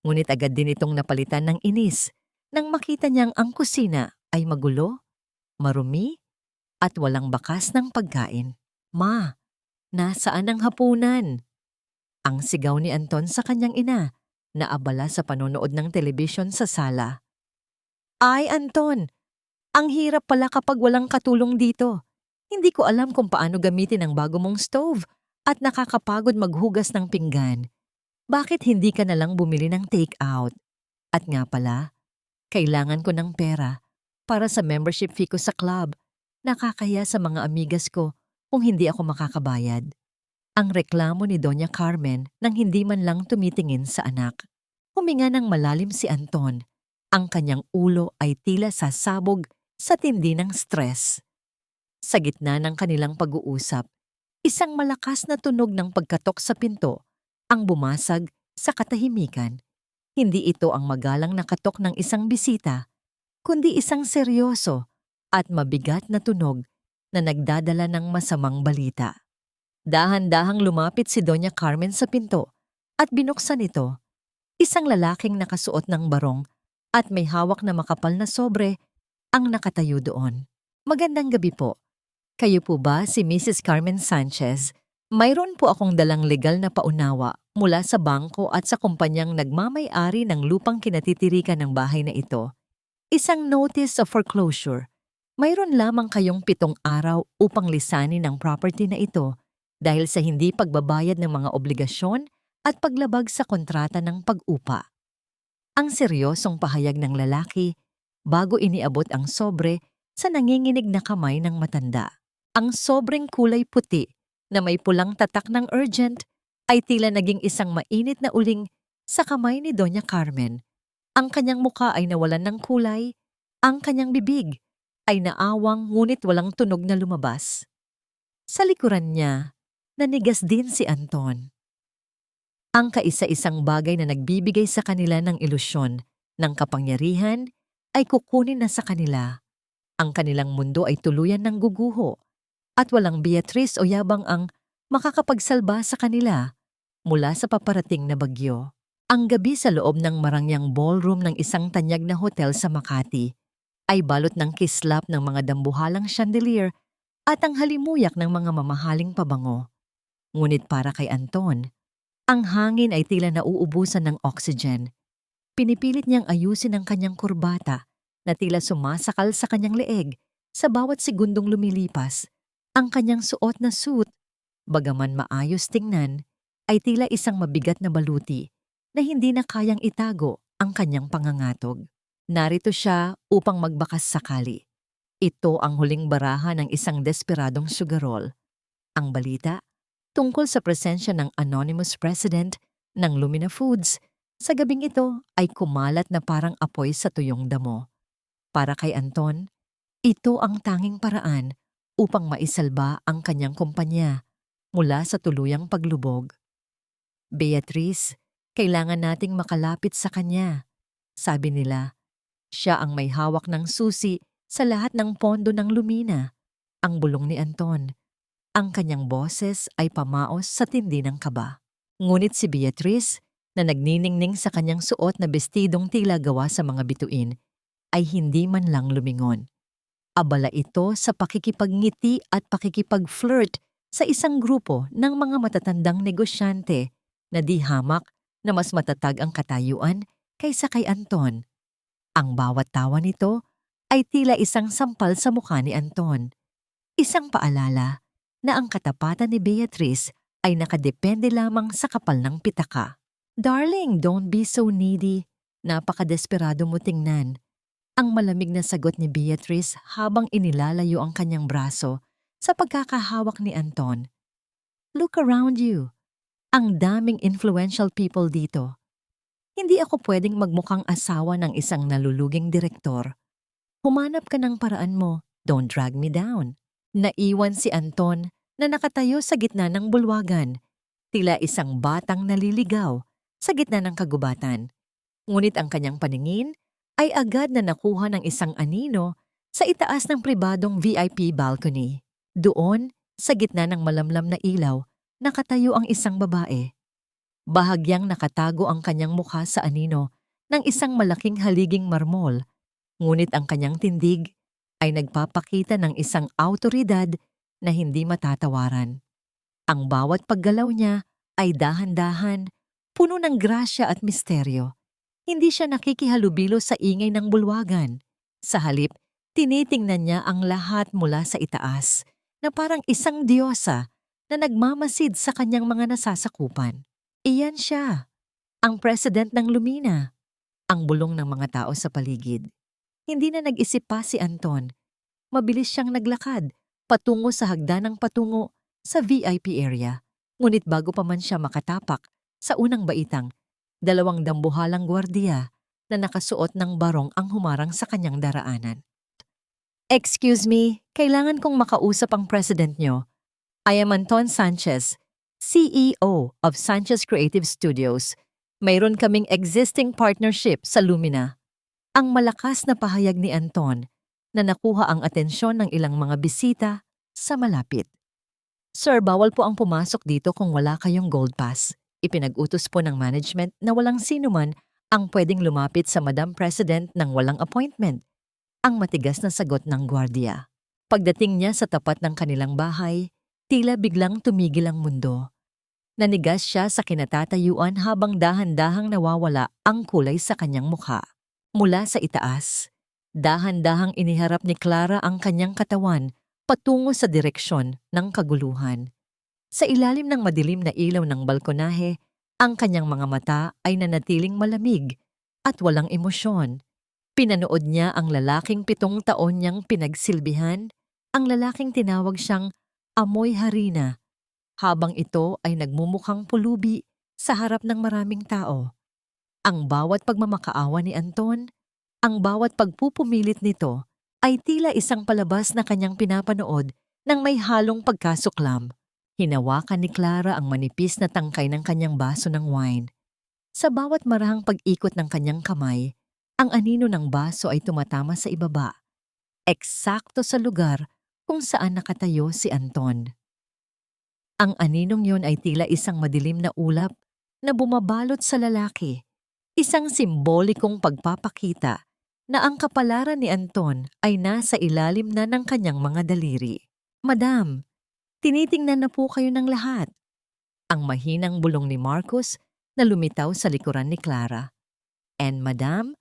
Ngunit agad din itong napalitan ng inis nang makita niyang ang kusina ay magulo, marumi, at walang bakas ng pagkain. "Ma, nasaan ang hapunan?" Ang sigaw ni Anton sa kanyang ina, na abala sa panonood ng telebisyon sa sala. "Ay, Anton, ang hirap pala kapag walang katulong dito. Hindi ko alam kung paano gamitin ang bago mong stove at nakakapagod maghugas ng pinggan. Bakit hindi ka na lang bumili ng take-out? At nga pala, kailangan ko ng pera para sa membership fee ko sa club. Nakakaya sa mga amigas ko kung hindi ako makakabayad. Ang reklamo ni Doña Carmen nang hindi man lang tumitingin sa anak. Huminga ng malalim si Anton. Ang kanyang ulo ay tila sasabog sa tindi ng stress. Sa gitna ng kanilang pag-uusap, isang malakas na tunog ng pagkatok sa pinto ang bumasag sa katahimikan. Hindi ito ang magalang na katok ng isang bisita, kundi isang seryoso at mabigat na tunog na nagdadala ng masamang balita. Dahan-dahang lumapit si Doña Carmen sa pinto at binuksan ito. Isang lalaking nakasuot ng barong at may hawak na makapal na sobre ang nakatayo doon. Magandang gabi po. Kayo po ba si Mrs. Carmen Sanchez? Mayroon po akong dalang legal na paunawa mula sa bangko at sa kumpanyang nagmamay-ari ng lupang kinatitirikan ng bahay na ito. Isang notice of foreclosure. Mayroon lamang kayong 7 araw upang lisanin ang property na ito dahil sa hindi pagbabayad ng mga obligasyon at paglabag sa kontrata ng pag-upa. Ang seryosong pahayag ng lalaki bago iniabot ang sobre sa nanginginig na kamay ng matanda. Ang sobreng kulay puti na may pulang tatak ng urgent ay tila naging isang mainit na uling sa kamay ni Doña Carmen. Ang kanyang muka ay nawalan ng kulay, ang kanyang bibig ay naawang ngunit walang tunog na lumabas. Sa likuran niya, nanigas din si Anton. Ang kaisa-isang bagay na nagbibigay sa kanila ng ilusyon ng kapangyarihan ay kukunin na sa kanila. Ang kanilang mundo ay tuluyan ng guguho at walang Beatrice o yabang ang makakapagsalba sa kanila mula sa paparating na bagyo. Ang gabi sa loob ng marangyang ballroom ng isang tanyag na hotel sa Makati ay balot ng kislap ng mga dambuhalang chandelier at ang halimuyak ng mga mamahaling pabango. Ngunit para kay Anton, ang hangin ay tila nauubusan ng oxygen. Pinipilit niyang ayusin ang kanyang kurbata na tila sumasakal sa kanyang leeg sa bawat segundong lumilipas. Ang kanyang suot na suit, bagaman maayos tingnan, ay tila isang mabigat na baluti na hindi na kayang itago ang kanyang pangangatog. Narito siya upang magbakas sakali. Ito ang huling baraha ng isang desperadong sugarol. Ang balita tungkol sa presensya ng anonymous president ng Lumina Foods sa gabing ito ay kumalat na parang apoy sa tuyong damo. Para kay Anton, ito ang tanging paraan upang maisalba ang kanyang kumpanya mula sa tuluyang paglubog. Beatrice, kailangan nating makalapit sa kanya. Sabi nila, siya ang may hawak ng susi sa lahat ng pondo ng Lumina. Ang bulong ni Anton. Ang kanyang boses ay pamaos sa tindi ng kaba. Ngunit si Beatrice, na nagniningning sa kanyang suot na bestidong tila gawa sa mga bituin, ay hindi man lang lumingon. Abala ito sa pakikipagngiti at pakikipag-flirt sa isang grupo ng mga matatandang negosyante na di hamak na mas matatag ang katayuan kaysa kay Anton. Ang bawat tawa nito ay tila isang sampal sa mukha ni Anton. Isang paalala na ang katapatan ni Beatrice ay nakadepende lamang sa kapal ng pitaka. Darling, don't be so needy. Napakadesperado mo tingnan. Ang malamig na sagot ni Beatrice habang inilalayo ang kanyang braso sa pagkakahawak ni Anton. Look around you. Ang daming influential people dito. Hindi ako pwedeng magmukhang asawa ng isang naluluging direktor. Humanap ka ng paraan mo. Don't drag me down. Naiwan si Anton na nakatayo sa gitna ng bulwagan, tila isang batang naliligaw sa gitna ng kagubatan. Ngunit ang kanyang paningin ay agad na nakuha ng isang anino sa itaas ng pribadong VIP balcony. Doon, sa gitna ng malamlam na ilaw, nakatayo ang isang babae. Bahagyang nakatago ang kanyang mukha sa anino ng isang malaking haliging marmol, ngunit ang kanyang tindig ay nagpapakita ng isang awtoridad na hindi matatawaran. Ang bawat paggalaw niya ay dahan-dahan, puno ng grasya at misteryo. Hindi siya nakikihalubilo sa ingay ng bulwagan. Sa halip, tinitingnan niya ang lahat mula sa itaas, na parang isang diyosa na nagmamasid sa kanyang mga nasasakupan. Iyan siya, ang president ng Lumina. Ang bulong ng mga tao sa paligid. Hindi na nag-isip pa si Anton. Mabilis siyang naglakad patungo sa hagdanang patungo sa VIP area. Ngunit bago pa man siya makatapak sa unang baitang, dalawang dambuhalang gwardiya na nakasuot ng barong ang humarang sa kanyang daraanan. Excuse me, kailangan kong makausap ang president nyo. I am Anton Sanchez, CEO of Sanchez Creative Studios. Mayroon kaming existing partnership sa Lumina. Ang malakas na pahayag ni Anton na nakuha ang atensyon ng ilang mga bisita sa malapit. Sir, bawal po ang pumasok dito kung wala kayong gold pass. Ipinag-utos po ng management na walang sino man ang pwedeng lumapit sa Madam President ng walang appointment. Ang matigas na sagot ng gwardiya. Pagdating niya sa tapat ng kanilang bahay, tila biglang tumigil ang mundo. Nanigas siya sa kinatatayuan habang dahan-dahang nawawala ang kulay sa kanyang mukha. Mula sa itaas, dahan-dahang iniharap ni Clara ang kanyang katawan patungo sa direksyon ng kaguluhan. Sa ilalim ng madilim na ilaw ng balkonahe, ang kanyang mga mata ay nanatiling malamig at walang emosyon. Pinanood niya ang lalaking 7 taon niyang pinagsilbihan, ang lalaking tinawag siyang Amoy Harina, habang ito ay nagmumukhang pulubi sa harap ng maraming tao. Ang bawat pagmamakaawa ni Anton, ang bawat pagpupumilit nito ay tila isang palabas na kanyang pinapanood ng may halong pagkasuklam. Hinawakan ni Clara ang manipis na tangkay ng kanyang baso ng wine. Sa bawat marahang pag-ikot ng kanyang kamay, ang anino ng baso ay tumatama sa ibaba, eksakto sa lugar kung saan nakatayo si Anton. Ang aninong yon ay tila isang madilim na ulap na bumabalot sa lalaki, isang simbolikong pagpapakita na ang kapalaran ni Anton ay nasa ilalim na ng kanyang mga daliri. Madam, tinitingnan na po kayo ng lahat. Ang mahinang bulong ni Marcos na lumitaw sa likuran ni Clara. And madam,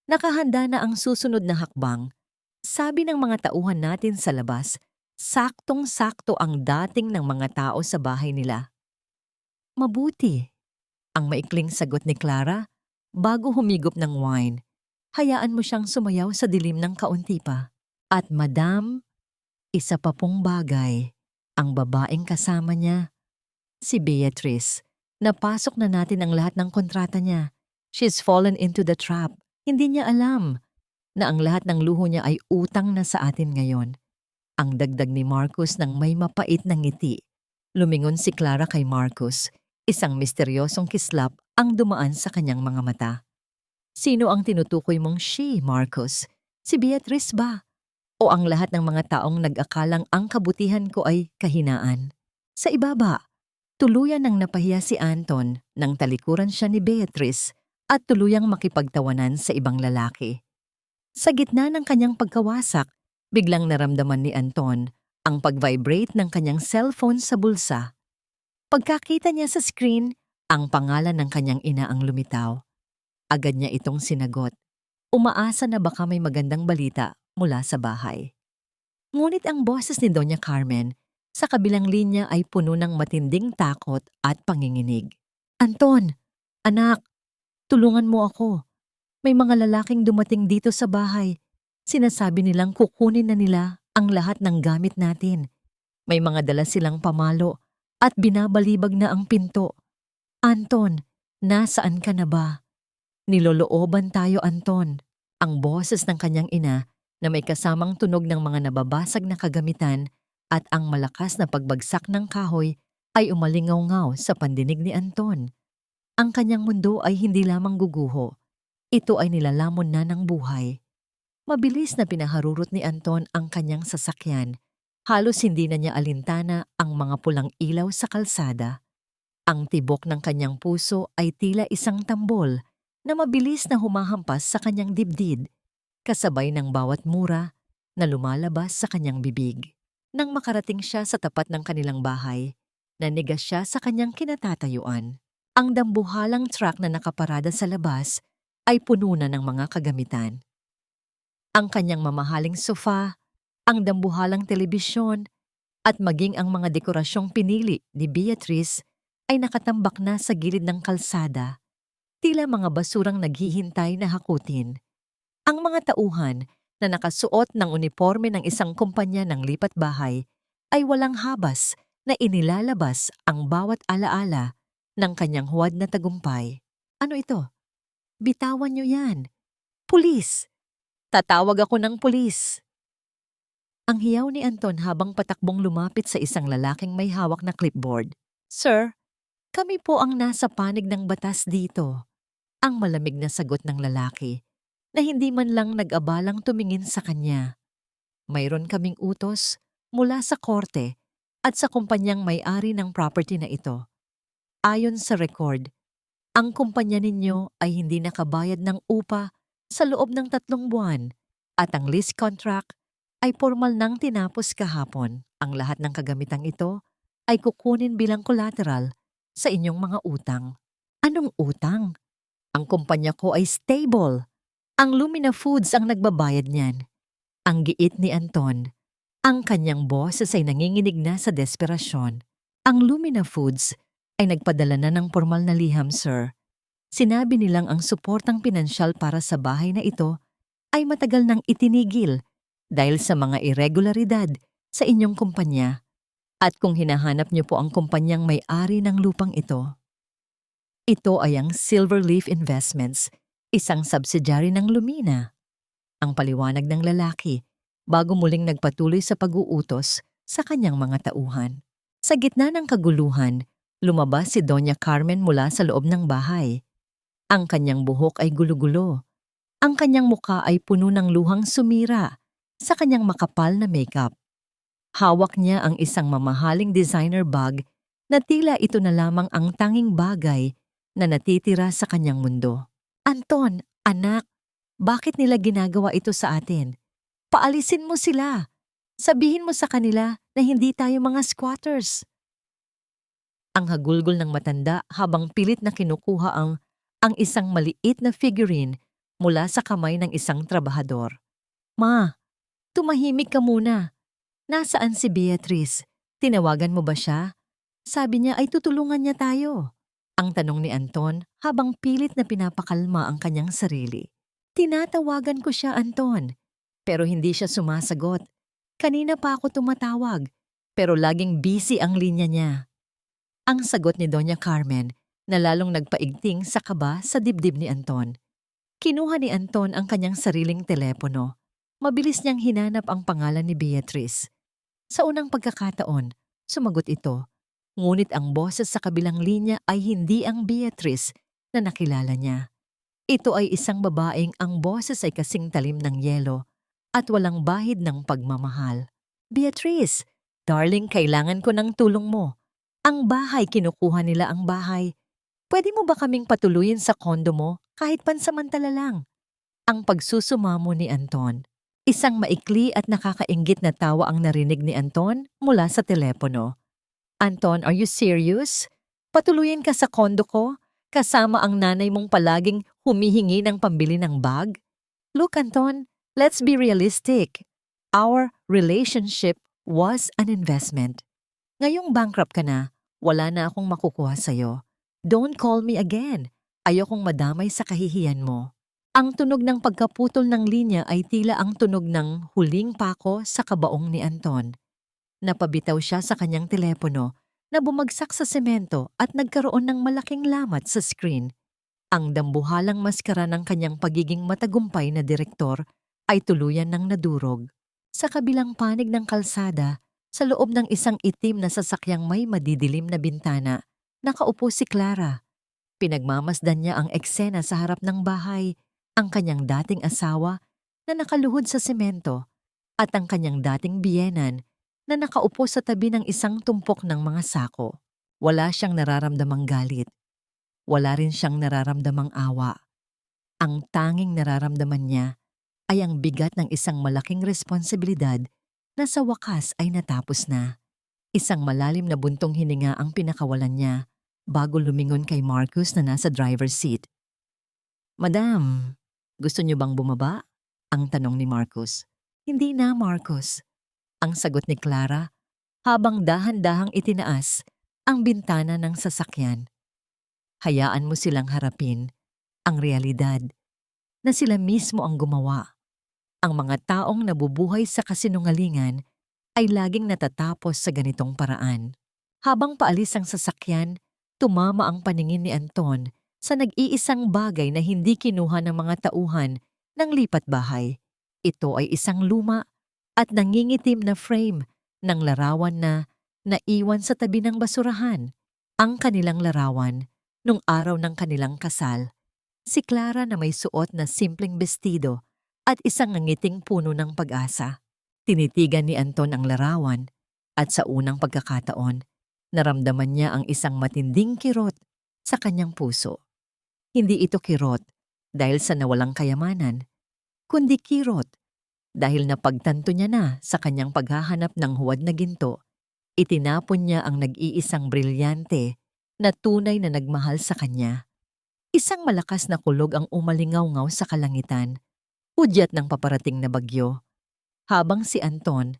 nakahanda na ang susunod na hakbang. Sabi ng mga tauhan natin sa labas, saktong-sakto ang dating ng mga tao sa bahay nila. Mabuti, ang maikling sagot ni Clara bago humigop ng wine. Hayaan mo siyang sumayaw sa dilim ng kaunti pa. At madam, isa pa pong bagay, ang babaeng kasama niya, si Beatrice. Napasok na natin ang lahat ng kontrata niya. She's fallen into the trap. Hindi niya alam na ang lahat ng luho niya ay utang na sa atin ngayon. Ang dagdag ni Marcos ng may mapait na ngiti. Lumingon si Clara kay Marcos. Isang misteryosong kislap ang dumaan sa kanyang mga mata. Sino ang tinutukoy mong she, Marcos? Si Beatrice ba? O ang lahat ng mga taong nag-akalang ang kabutihan ko ay kahinaan? Sa ibaba, tuluyan nang napahiya si Anton nang talikuran siya ni Beatrice at tuluyang makipagtawanan sa ibang lalaki. Sa gitna ng kanyang pagkawasak, biglang naramdaman ni Anton ang pag-vibrate ng kanyang cellphone sa bulsa. Pagkakita niya sa screen, ang pangalan ng kanyang ina ang lumitaw. Agad niya itong sinagot. Umaasa na baka may magandang balita mula sa bahay. Ngunit ang boses ni Doña Carmen sa kabilang linya ay puno ng matinding takot at panginginig. Anton, anak, tulungan mo ako. May mga lalaking dumating dito sa bahay. Sinasabi nilang kukunin na nila ang lahat ng gamit natin. May mga dala silang pamalo at binabalibag na ang pinto. Anton, nasaan ka na ba? Nilolooban tayo, Anton. Ang boses ng kanyang ina na may kasamang tunog ng mga nababasag na kagamitan at ang malakas na pagbagsak ng kahoy ay umalingaw-ngaw sa pandinig ni Anton. Ang kanyang mundo ay hindi lamang guguho. Ito ay nilalamon na ng buhay. Mabilis na pinaharurot ni Anton ang kanyang sasakyan. Halos hindi na niya alintana ang mga pulang ilaw sa kalsada. Ang tibok ng kanyang puso ay tila isang tambol na mabilis na humahampas sa kanyang dibdib, kasabay ng bawat mura na lumalabas sa kanyang bibig. Nang makarating siya sa tapat ng kanilang bahay, nanigas siya sa kanyang kinatatayuan. Ang dambuhalang truck na nakaparada sa labas ay puno na ng mga kagamitan. Ang kanyang mamahaling sofa, ang dambuhalang telebisyon, At maging ang mga dekorasyong pinili ni Beatrice ay nakatambak na sa gilid ng kalsada, tila mga basurang naghihintay na hakutin. Ang mga tauhan na nakasuot ng uniforme ng isang kumpanya ng lipat bahay ay walang habas na inilalabas ang bawat alaala ng kanyang huwad na tagumpay. Ano ito? Bitawan niyo yan. Pulis! Tatawag ako ng pulis! Ang hiyaw ni Anton habang patakbong lumapit sa isang lalaking may hawak na clipboard. Sir, kami po ang nasa panig ng batas dito. Ang malamig na sagot ng lalaki na hindi man lang nag-abalang tumingin sa kanya. Mayroon kaming utos mula sa korte at sa kumpanyang may-ari ng property na ito. Ayon sa record, ang kumpanya ninyo ay hindi nakabayad ng upa sa loob ng 3 buwan at ang lease contract ay formal nang tinapos kahapon. Ang lahat ng kagamitang ito ay kukunin bilang collateral sa inyong mga utang. Anong utang? Ang kumpanya ko ay stable. Ang Lumina Foods ang nagbabayad niyan. Ang giit ni Anton. Ang kanyang boses ay nanginginig na sa desperasyon. Ang Lumina Foods ay nagpadala na ng formal na liham, sir. Sinabi nilang ang suportang pinansyal para sa bahay na ito ay matagal nang itinigil dahil sa mga irregularidad sa inyong kumpanya. At kung hinahanap niyo po ang kumpanyang may-ari ng lupang ito, ito ay ang Silverleaf Investments, isang subsidiary ng Lumina. Ang paliwanag ng lalaki bago muling nagpatuloy sa pag-uutos sa kanyang mga tauhan. Sa gitna ng kaguluhan, lumabas si Doña Carmen mula sa loob ng bahay. Ang kanyang buhok ay gulo-gulo. Ang kanyang muka ay puno ng luhang sumira sa kanyang makapal na makeup. Hawak niya ang isang mamahaling designer bag na tila ito na lamang ang tanging bagay na natitira sa kanyang mundo. Anton, anak, bakit nila ginagawa ito sa atin? Paalisin mo sila. Sabihin mo sa kanila na hindi tayo mga squatters. Ang hagulgol ng matanda habang pilit na kinukuha ang isang maliit na figurine mula sa kamay ng isang trabahador. Ma, tumahimik ka muna. Nasaan si Beatrice? Tinawagan mo ba siya? Sabi niya ay tutulungan niya tayo. Ang tanong ni Anton habang pilit na pinapakalma ang kanyang sarili. Tinatawagan ko siya, Anton. Pero hindi siya sumasagot. Kanina pa ako tumatawag, pero laging busy ang linya niya. Ang sagot ni Doña Carmen na lalong nagpaigting sa kaba sa dibdib ni Anton. Kinuha ni Anton ang kanyang sariling telepono. Mabilis niyang hinanap ang pangalan ni Beatrice. Sa unang pagkakataon, sumagot ito. Ngunit ang boses sa kabilang linya ay hindi ang Beatrice na nakilala niya. Ito ay isang babaeng ang boses ay kasing talim ng yelo at walang bahid ng pagmamahal. Beatrice, darling, kailangan ko ng tulong mo. Ang bahay, kinukuha nila ang bahay. Pwede mo ba kaming patuluyin sa kondo mo kahit pansamantala lang? Ang pagsusumamo ni Anton. Isang maikli at nakakainggit na tawa ang narinig ni Anton mula sa telepono. Anton, are you serious? Patuluyin ka sa kondo ko kasama ang nanay mong palaging humihingi ng pambili ng bag? Look, Anton, let's be realistic. Our relationship was an investment. Ngayong bankrupt ka na, wala na akong makukuha sa'yo. Don't call me again. Ayokong madamay sa kahihiyan mo. Ang tunog ng pagkaputol ng linya ay tila ang tunog ng huling pako sa kabaong ni Anton. Napabitaw siya sa kanyang telepono na bumagsak sa semento at nagkaroon ng malaking lamat sa screen. Ang dambuhalang maskara ng kanyang pagiging matagumpay na direktor ay tuluyan ng nadurog. Sa kabilang panig ng kalsada, sa loob ng isang itim na sasakyang may madidilim na bintana, nakaupo si Clara. Pinagmamasdan niya ang eksena sa harap ng bahay, ang kanyang dating asawa na nakaluhod sa semento at ang kanyang dating biyenan na nakaupo sa tabi ng isang tumpok ng mga sako. Wala siyang nararamdamang galit. Wala rin siyang nararamdamang awa. Ang tanging nararamdaman niya ay ang bigat ng isang malaking responsibilidad na sa wakas ay natapos na. Isang malalim na buntong hininga ang pinakawalan niya bago lumingon kay Marcus na nasa driver's seat. Madam, gusto niyo bang bumaba? Ang tanong ni Marcus. Hindi na, Marcus. Ang sagot ni Clara habang dahan-dahang itinaas ang bintana ng sasakyan. Hayaan mo silang harapin ang realidad na sila mismo ang gumawa. Ang mga taong nabubuhay sa kasinungalingan ay laging natatapos sa ganitong paraan. Habang paalis ang sasakyan, tumama ang paningin ni Anton sa nag-iisang bagay na hindi kinuha ng mga tauhan ng lipat bahay. Ito ay isang luma at nangingitim na frame ng larawan na naiwan sa tabi ng basurahan. Ang kanilang larawan nung araw ng kanilang kasal. Si Clara na may suot na simpleng bestido at isang ngangiting puno ng pag-asa. Tinitigan ni Anton ang larawan at sa unang pagkakataon, naramdaman niya ang isang matinding kirot sa kanyang puso. Hindi ito kirot dahil sa nawalang kayamanan, kundi kirot dahil napagtanto niya na sa kanyang paghahanap ng huwad na ginto, itinapon niya ang nag-iisang brilyante na tunay na nagmahal sa kanya. Isang malakas na kulog ang umalingaw-ngaw sa kalangitan, hudyat ng paparating na bagyo, habang si Anton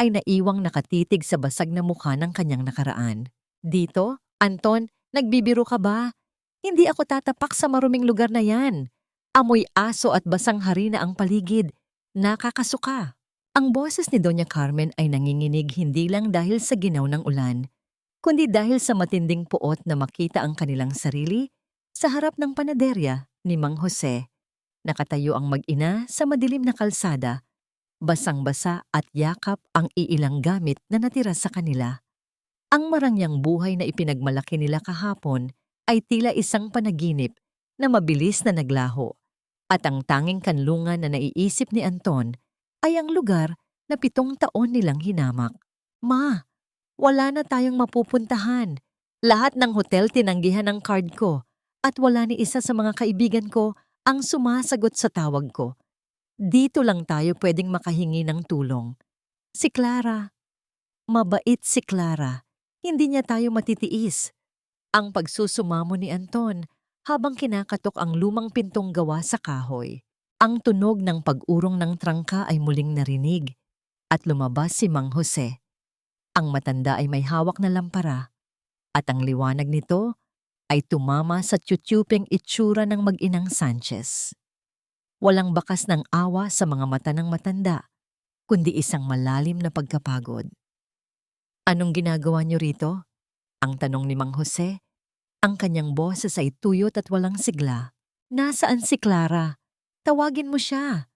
ay naiwang nakatitig sa basag na mukha ng kanyang nakaraan. Dito, Anton, nagbibiro ka ba? Hindi ako tatapak sa maruming lugar na yan. Amoy aso at basang harina ang paligid. Nakakasuka. Ang boses ni Doña Carmen ay nanginginig hindi lang dahil sa ginaw ng ulan, kundi dahil sa matinding puot na makita ang kanilang sarili sa harap ng panaderya ni Mang Jose. Nakatayo ang mag-ina sa madilim na kalsada, basang-basa at yakap ang iilang gamit na natira sa kanila. Ang marangyang buhay na ipinagmalaki nila kahapon ay tila isang panaginip na mabilis na naglaho, at ang tanging kanlungan na naiisip ni Anton ay ang lugar na 7 taon nilang hinamak. Ma, wala na tayong mapupuntahan. Lahat ng hotel tinanggihan ang card ko at wala ni isa sa mga kaibigan ko ang sumasagot sa tawag ko. Dito lang tayo pwedeng makahingi ng tulong. Si Clara. Mabait si Clara. Hindi niya tayo matitiis. Ang pagsusumamo ni Anton habang kinakatok ang lumang pintong gawa sa kahoy. Ang tunog ng pag-urong ng trangka ay muling narinig at lumabas si Mang Jose. Ang matanda ay may hawak na lampara at ang liwanag nito ay tumama sa tiyutyupeng itsura ng mag-inang Sanchez. Walang bakas ng awa sa mga mata ng matanda, kundi isang malalim na pagkapagod. Anong ginagawa niyo rito? Ang tanong ni Mang Jose. Ang kanyang boses ay tuyot at walang sigla. Nasaan si Clara? Tawagin mo siya.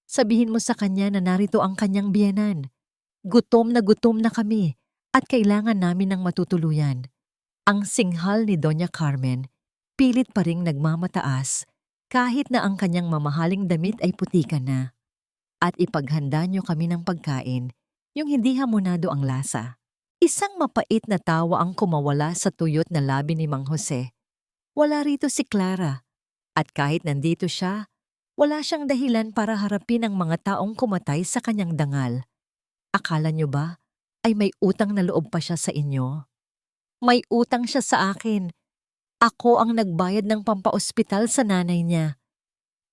Sabihin mo sa kanya na narito ang kanyang biyenan. Gutom na kami at kailangan namin ng matutuluyan. Ang singhal ni Doña Carmen, pilit pa ring nagmamataas kahit na ang kanyang mamahaling damit ay putikan na. At ipaghanda niyo kami ng pagkain, yung hindi hamonado ang lasa. Isang mapait na tawa ang kumawala sa tuyot na labi ni Mang Jose. Wala rito si Clara. At kahit nandito siya, wala siyang dahilan para harapin ang mga taong kumatay sa kanyang dangal. Akala niyo ba ay may utang na loob pa siya sa inyo? May utang siya sa akin. Ako ang nagbayad ng pampaospital sa nanay niya.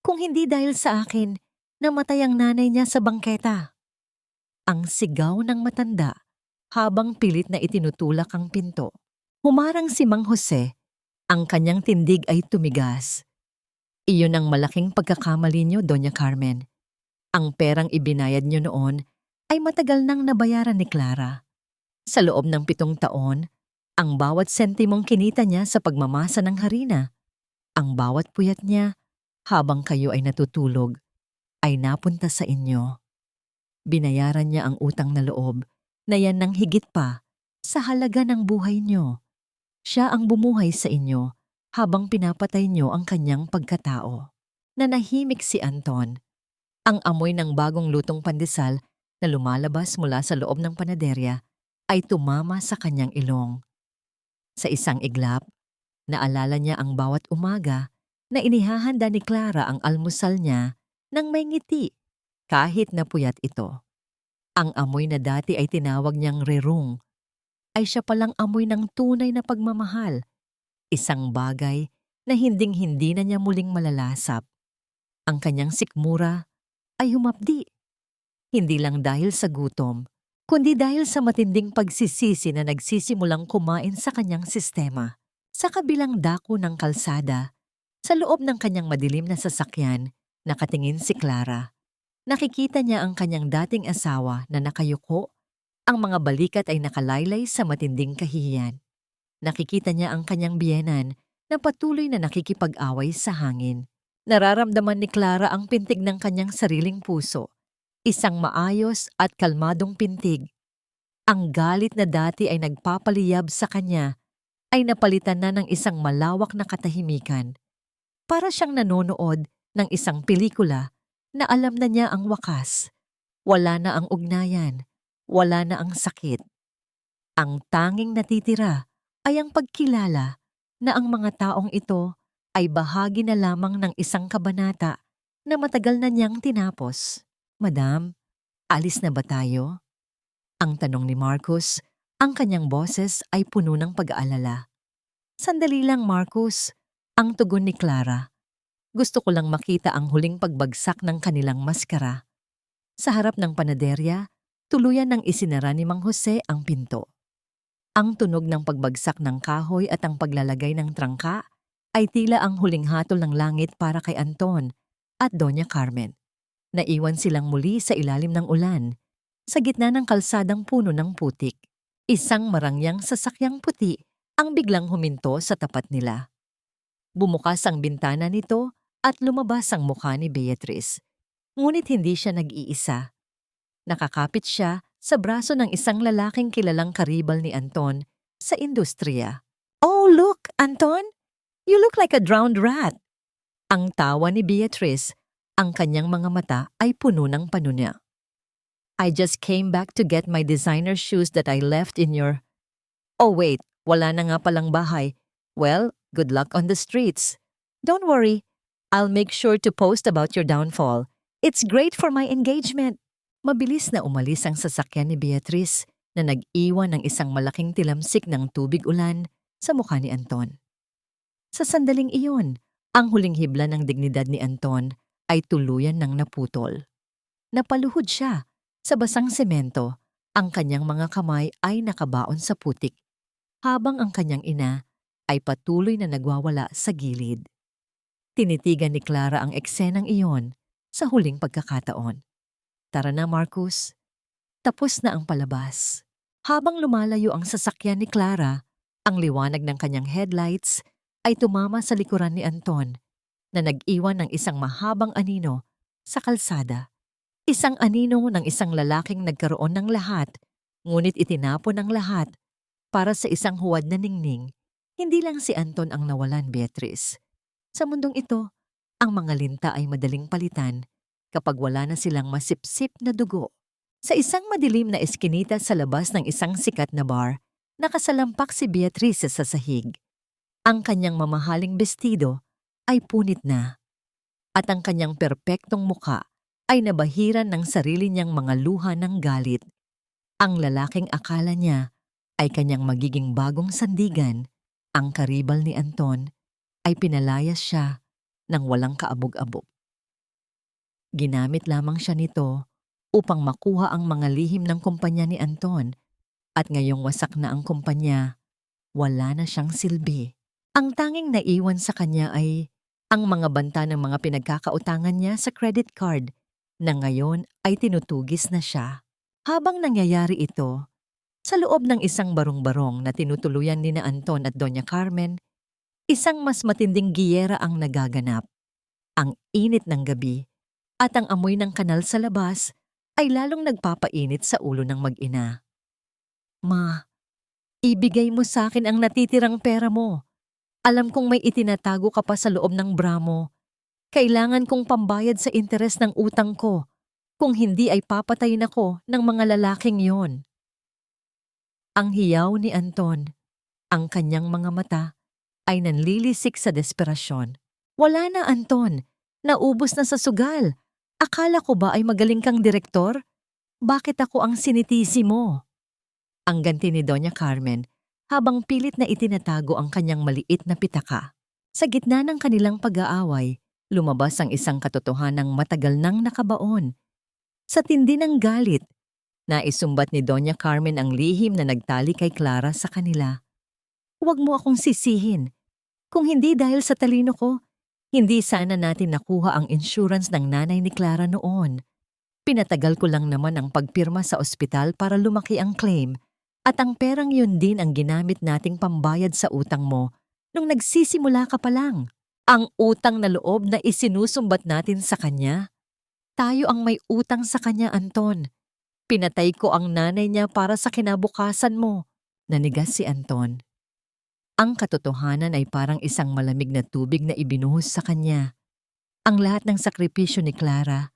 Kung hindi dahil sa akin, namatay ang nanay niya sa bangketa. Ang sigaw ng matanda habang pilit na itinutulak ang pinto. Humarang si Mang Jose. Ang kanyang tindig ay tumigas. Iyon ang malaking pagkakamali niyo, Doña Carmen. Ang perang ibinayad niyo noon ay matagal nang nabayaran ni Clara. Sa loob ng 7 taon, ang bawat sentimong kinita niya sa pagmamasa ng harina, ang bawat puyat niya habang kayo ay natutulog, ay napunta sa inyo. Binayaran niya ang utang na loob na yan ng higit pa sa halaga ng buhay niyo. Siya ang bumuhay sa inyo habang pinapatay niyo ang kanyang pagkatao. Nanahimik si Anton. Ang amoy ng bagong lutong pandesal na lumalabas mula sa loob ng panaderya ay tumama sa kanyang ilong. Sa isang iglap, naalala niya ang bawat umaga na inihahanda ni Clara ang almusal niya nang may ngiti, kahit na puyat ito. Ang amoy na dati ay tinawag niyang rerung, ay siya palang amoy ng tunay na pagmamahal, isang bagay na hinding-hindi na niya muling malalasap. Ang kanyang sikmura ay humapdi, hindi lang dahil sa gutom, kundi dahil sa matinding pagsisisi na nagsisimulang kumain sa kanyang sistema. Sa kabilang dako ng kalsada, sa loob ng kanyang madilim na sasakyan, nakatingin si Clara. Nakikita niya ang kanyang dating asawa na nakayuko, ang mga balikat ay nakalaylay sa matinding kahihiyan. Nakikita niya ang kanyang biyenan na patuloy na nakikipag-away sa hangin. Nararamdaman ni Clara ang pintig ng kanyang sariling puso, isang maayos at kalmadong pintig. Ang galit na dati ay nagpapaliyab sa kanya ay napalitan na ng isang malawak na katahimikan. Para siyang nanonood ng isang pelikula na alam na niya ang wakas. Wala na ang ugnayan, wala na ang sakit. Ang tanging natitira ay ang pagkilala na ang mga taong ito ay bahagi na lamang ng isang kabanata na matagal na niyang tinapos. Madam, alis na ba tayo? Ang tanong ni Marcus, ang kanyang boses ay puno ng pag-aalala. Sandali lang, Marcus, ang tugon ni Clara. Gusto ko lang makita ang huling pagbagsak ng kanilang maskara. Sa harap ng panaderya, tuluyan ng isinara ni Mang Jose ang pinto. Ang tunog ng pagbagsak ng kahoy at ang paglalagay ng trangka ay tila ang huling hatol ng langit para kay Anton at Doña Carmen. Naiwan silang muli sa ilalim ng ulan, sa gitna ng kalsadang puno ng putik. Isang marangyang sasakyang puti ang biglang huminto sa tapat nila. Bumukas ang bintana nito at lumabas ang mukha ni Beatrice. Ngunit hindi siya nag-iisa. Nakakapit siya sa braso ng isang lalaking kilalang karibal ni Anton sa industriya. "Oh, look, Anton! You look like a drowned rat!" Ang tawa ni Beatrice, ang kanyang mga mata ay puno ng panunya. "I just came back to get my designer shoes that I left in your..." "Oh wait, wala na nga palang bahay. Well, good luck on the streets. Don't worry, I'll make sure to post about your downfall. It's great for my engagement." Mabilis na umalis ang sasakyan ni Beatrice na nag-iwan ng isang malaking tilamsik ng tubig ulan sa mukha ni Anton. Sa sandaling iyon, ang huling hibla ng dignidad ni Anton ay tuluyan ng naputol. Napaluhod siya sa basang semento, ang kanyang mga kamay ay nakabaon sa putik, habang ang kanyang ina ay patuloy na nagwawala sa gilid. Tinitigan ni Clara ang eksenang iyon sa huling pagkakataon. "Tara na, Marcus." Tapos na ang palabas. Habang lumalayo ang sasakyan ni Clara, ang liwanag ng kanyang headlights ay tumama sa likuran ni Anton na nag-iwan ng isang mahabang anino sa kalsada. Isang anino ng isang lalaking nagkaroon ng lahat, ngunit itinapon ang lahat para sa isang huwad na ningning. Hindi lang si Anton ang nawalan, Beatrice. Sa mundong ito, ang mga linta ay madaling palitan kapag wala na silang masipsip na dugo. Sa isang madilim na eskinita sa labas ng isang sikat na bar, nakasalampak si Beatrice sa sahig. Ang kanyang mamahaling bestido ay punit na, at ang kanyang perpektong muka ay nabahiran ng sarili niyang mga luha ng galit. Ang lalaking akala niya ay kanyang magiging bagong sandigan, ang karibal ni Anton, ay pinalayas siya ng walang kaabog-abog. Ginamit lamang siya nito upang makuha ang mga lihim ng kumpanya ni Anton, at ngayong wasak na ang kumpanya, wala na siyang silbi. Ang tanging naiwan sa kanya ay ang mga banta ng mga pinagkakautangan niya sa credit card na ngayon ay tinutugis na siya. Habang nangyayari ito, sa loob ng isang barong-barong na tinutuluyan ni na Anton at Doña Carmen, isang mas matinding giyera ang nagaganap. Ang init ng gabi at ang amoy ng kanal sa labas ay lalong nagpapainit sa ulo ng mag-ina. "Ma, ibigay mo sa akin ang natitirang pera mo. Alam kong may itinatago ka pa sa loob ng bra mo. Kailangan kong pambayad sa interes ng utang ko. Kung hindi ay papatayin ako ng mga lalaking yon." Ang hiyaw ni Anton, ang kanyang mga mata, ay nanlilisik sa desperasyon. "Wala na, Anton. Naubos na sa sugal. Akala ko ba ay magaling kang direktor? Bakit ako ang sinitisi mo?" Ang ganti ni Doña Carmen habang pilit na itinatago ang kanyang maliit na pitaka. Sa gitna ng kanilang pag-aaway, lumabas ang isang katotohanang matagal nang nakabaon. Sa tindi ng galit, Naisumbat ni Doña Carmen ang lihim na nagtali kay Clara sa kanila. Huwag mo akong sisihin. Kung hindi dahil sa talino ko, hindi sana natin nakuha ang insurance ng nanay ni Clara noon. Pinatagal ko lang naman ang pagpirma sa ospital para lumaki ang claim at ang perang yun din ang ginamit nating pambayad sa utang mo nung nagsisimula ka pa lang. Ang utang na loob na isinusumbat natin sa kanya. Tayo ang may utang sa kanya, Anton. Pinatay ko ang nanay niya para sa kinabukasan mo, nanigas si Anton. Ang katotohanan ay parang isang malamig na tubig na ibinuhos sa kanya. Ang lahat ng sakripisyo ni Clara,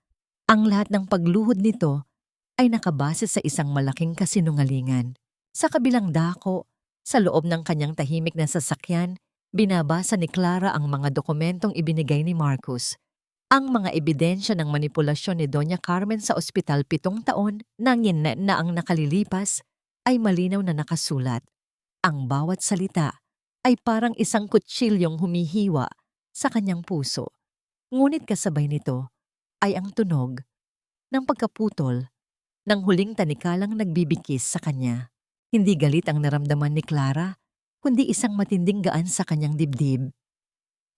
ang lahat ng pagluhod nito ay nakabase sa isang malaking kasinungalingan. Sa kabilang dako, sa loob ng kanyang tahimik na sasakyan, binabasa ni Clara ang mga dokumentong ibinigay ni Marcus. Ang mga ebidensya ng manipulasyon ni Doña Carmen sa ospital 7 taon na ang nakalilipas ay malinaw na nakasulat. Ang bawat salita ay parang isang kutsilyong humihiwa sa kanyang puso. Ngunit kasabay nito ay ang tunog ng pagkaputol ng huling tanikalang nagbibigkis sa kanya. Hindi galit ang naramdaman ni Clara, kundi isang matinding gaan sa kanyang dibdib.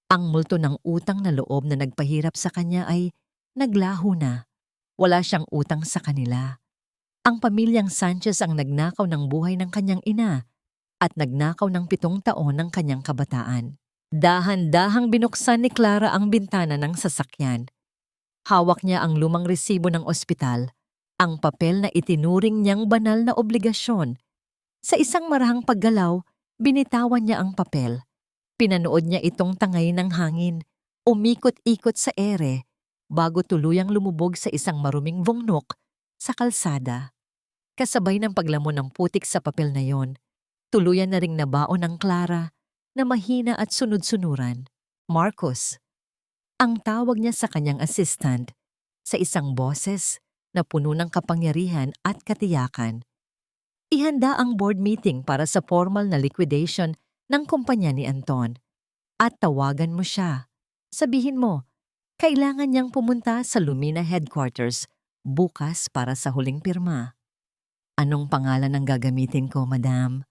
Ang multo ng utang na loob na nagpahirap sa kanya ay naglaho na. Wala siyang utang sa kanila. Ang pamilyang Sanchez ang nagnakaw ng buhay ng kanyang ina at nagnakaw ng 7 taon ng kanyang kabataan. Dahan-dahang binuksan ni Clara ang bintana ng sasakyan. Hawak niya ang lumang resibo ng ospital, ang papel na itinuring niyang banal na obligasyon. Sa isang marahang paggalaw, binitawan niya ang papel. Pinanood niya itong tangay ng hangin, umikot-ikot sa ere, bago tuluyang lumubog sa isang maruming bungnok sa kalsada. Kasabay ng paglamon ng putik sa papel na yon, tuluyan na ring nabaon ng Clara na mahina at sunod-sunuran. Marcus. Ang tawag niya sa kanyang assistant, sa isang boses na puno ng kapangyarihan at katiyakan. Ihanda ang board meeting para sa formal na liquidation ng kumpanya ni Anton. At tawagan mo siya. Sabihin mo, kailangan niyang pumunta sa Lumina headquarters bukas para sa huling pirma. Anong pangalan ang gagamitin ko, madam?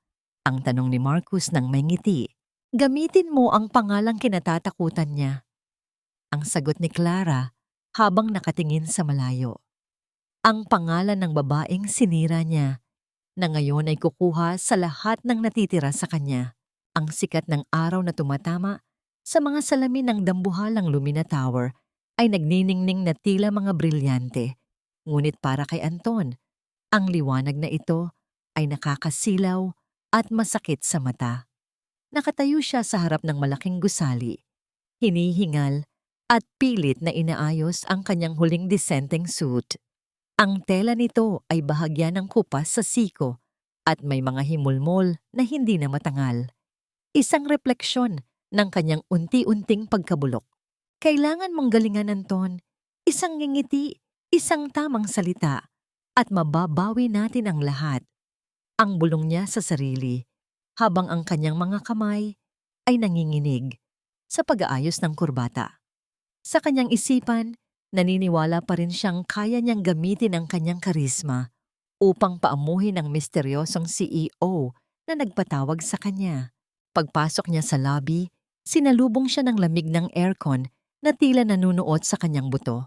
Ang tanong ni Marcus nang may ngiti. Gamitin mo ang pangalang kinatatakutan niya. Ang sagot ni Clara habang nakatingin sa malayo. Ang pangalan ng babaeng sinira niya na ngayon ay kukuha sa lahat ng natitira sa kanya. Ang sikat ng araw na tumatama sa mga salamin ng dambuhalang Lumina Tower ay nagniningning na tila mga brilyante. Ngunit para kay Anton, ang liwanag na ito ay nakakasilaw at masakit sa mata. Nakatayo siya sa harap ng malaking gusali, hinihingal at pilit na inaayos ang kanyang huling disenteng suit. Ang tela nito ay bahagya ng kupas sa siko at may mga himulmol na hindi na matangal. Isang refleksyon ng kanyang unti-unting pagkabulok. Kailangan mong galingan, Anton. Isang ngingiti, isang tamang salita, at mababawi natin ang lahat. Ang bulong niya sa sarili, habang ang kanyang mga kamay ay nanginginig sa pag-aayos ng kurbata. Sa kanyang isipan, naniniwala pa rin siyang kaya niyang gamitin ang kanyang karisma upang paamuhin ang misteryosong CEO na nagpatawag sa kanya. Pagpasok niya sa lobby, sinalubong siya ng lamig ng aircon na tila nanunuot sa kanyang buto.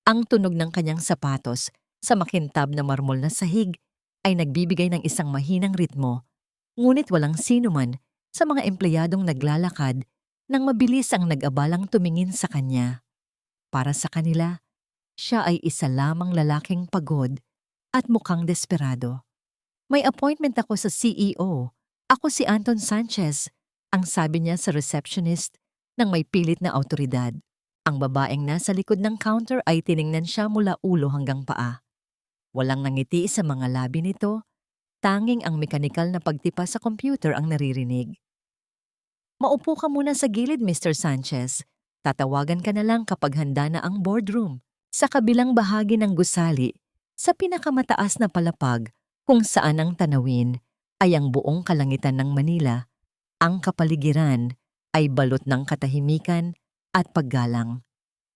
Ang tunog ng kanyang sapatos sa makintab na marmol na sahig ay nagbibigay ng isang mahinang ritmo, ngunit walang sino man sa mga empleyadong naglalakad nang mabilis ang nag-abalang tumingin sa kanya. Para sa kanila, siya ay isa lamang lalaking pagod at mukhang desperado. May appointment ako sa CEO. Ako si Anton Sanchez, ang sabi niya sa receptionist ng may pilit na awtoridad. Ang babaeng nasa likod ng counter ay tiningnan siya mula ulo hanggang paa. Walang nangiti sa mga labi nito, tanging ang mekanikal na pagtipa sa computer ang naririnig. Maupo ka muna sa gilid, Mr. Sanchez. Tatawagan ka na lang kapag handa na ang boardroom. Sa kabilang bahagi ng gusali, sa pinakamataas na palapag kung saan ang tanawin ay ang buong kalangitan ng Manila, ang kapaligiran ay balot ng katahimikan at paggalang.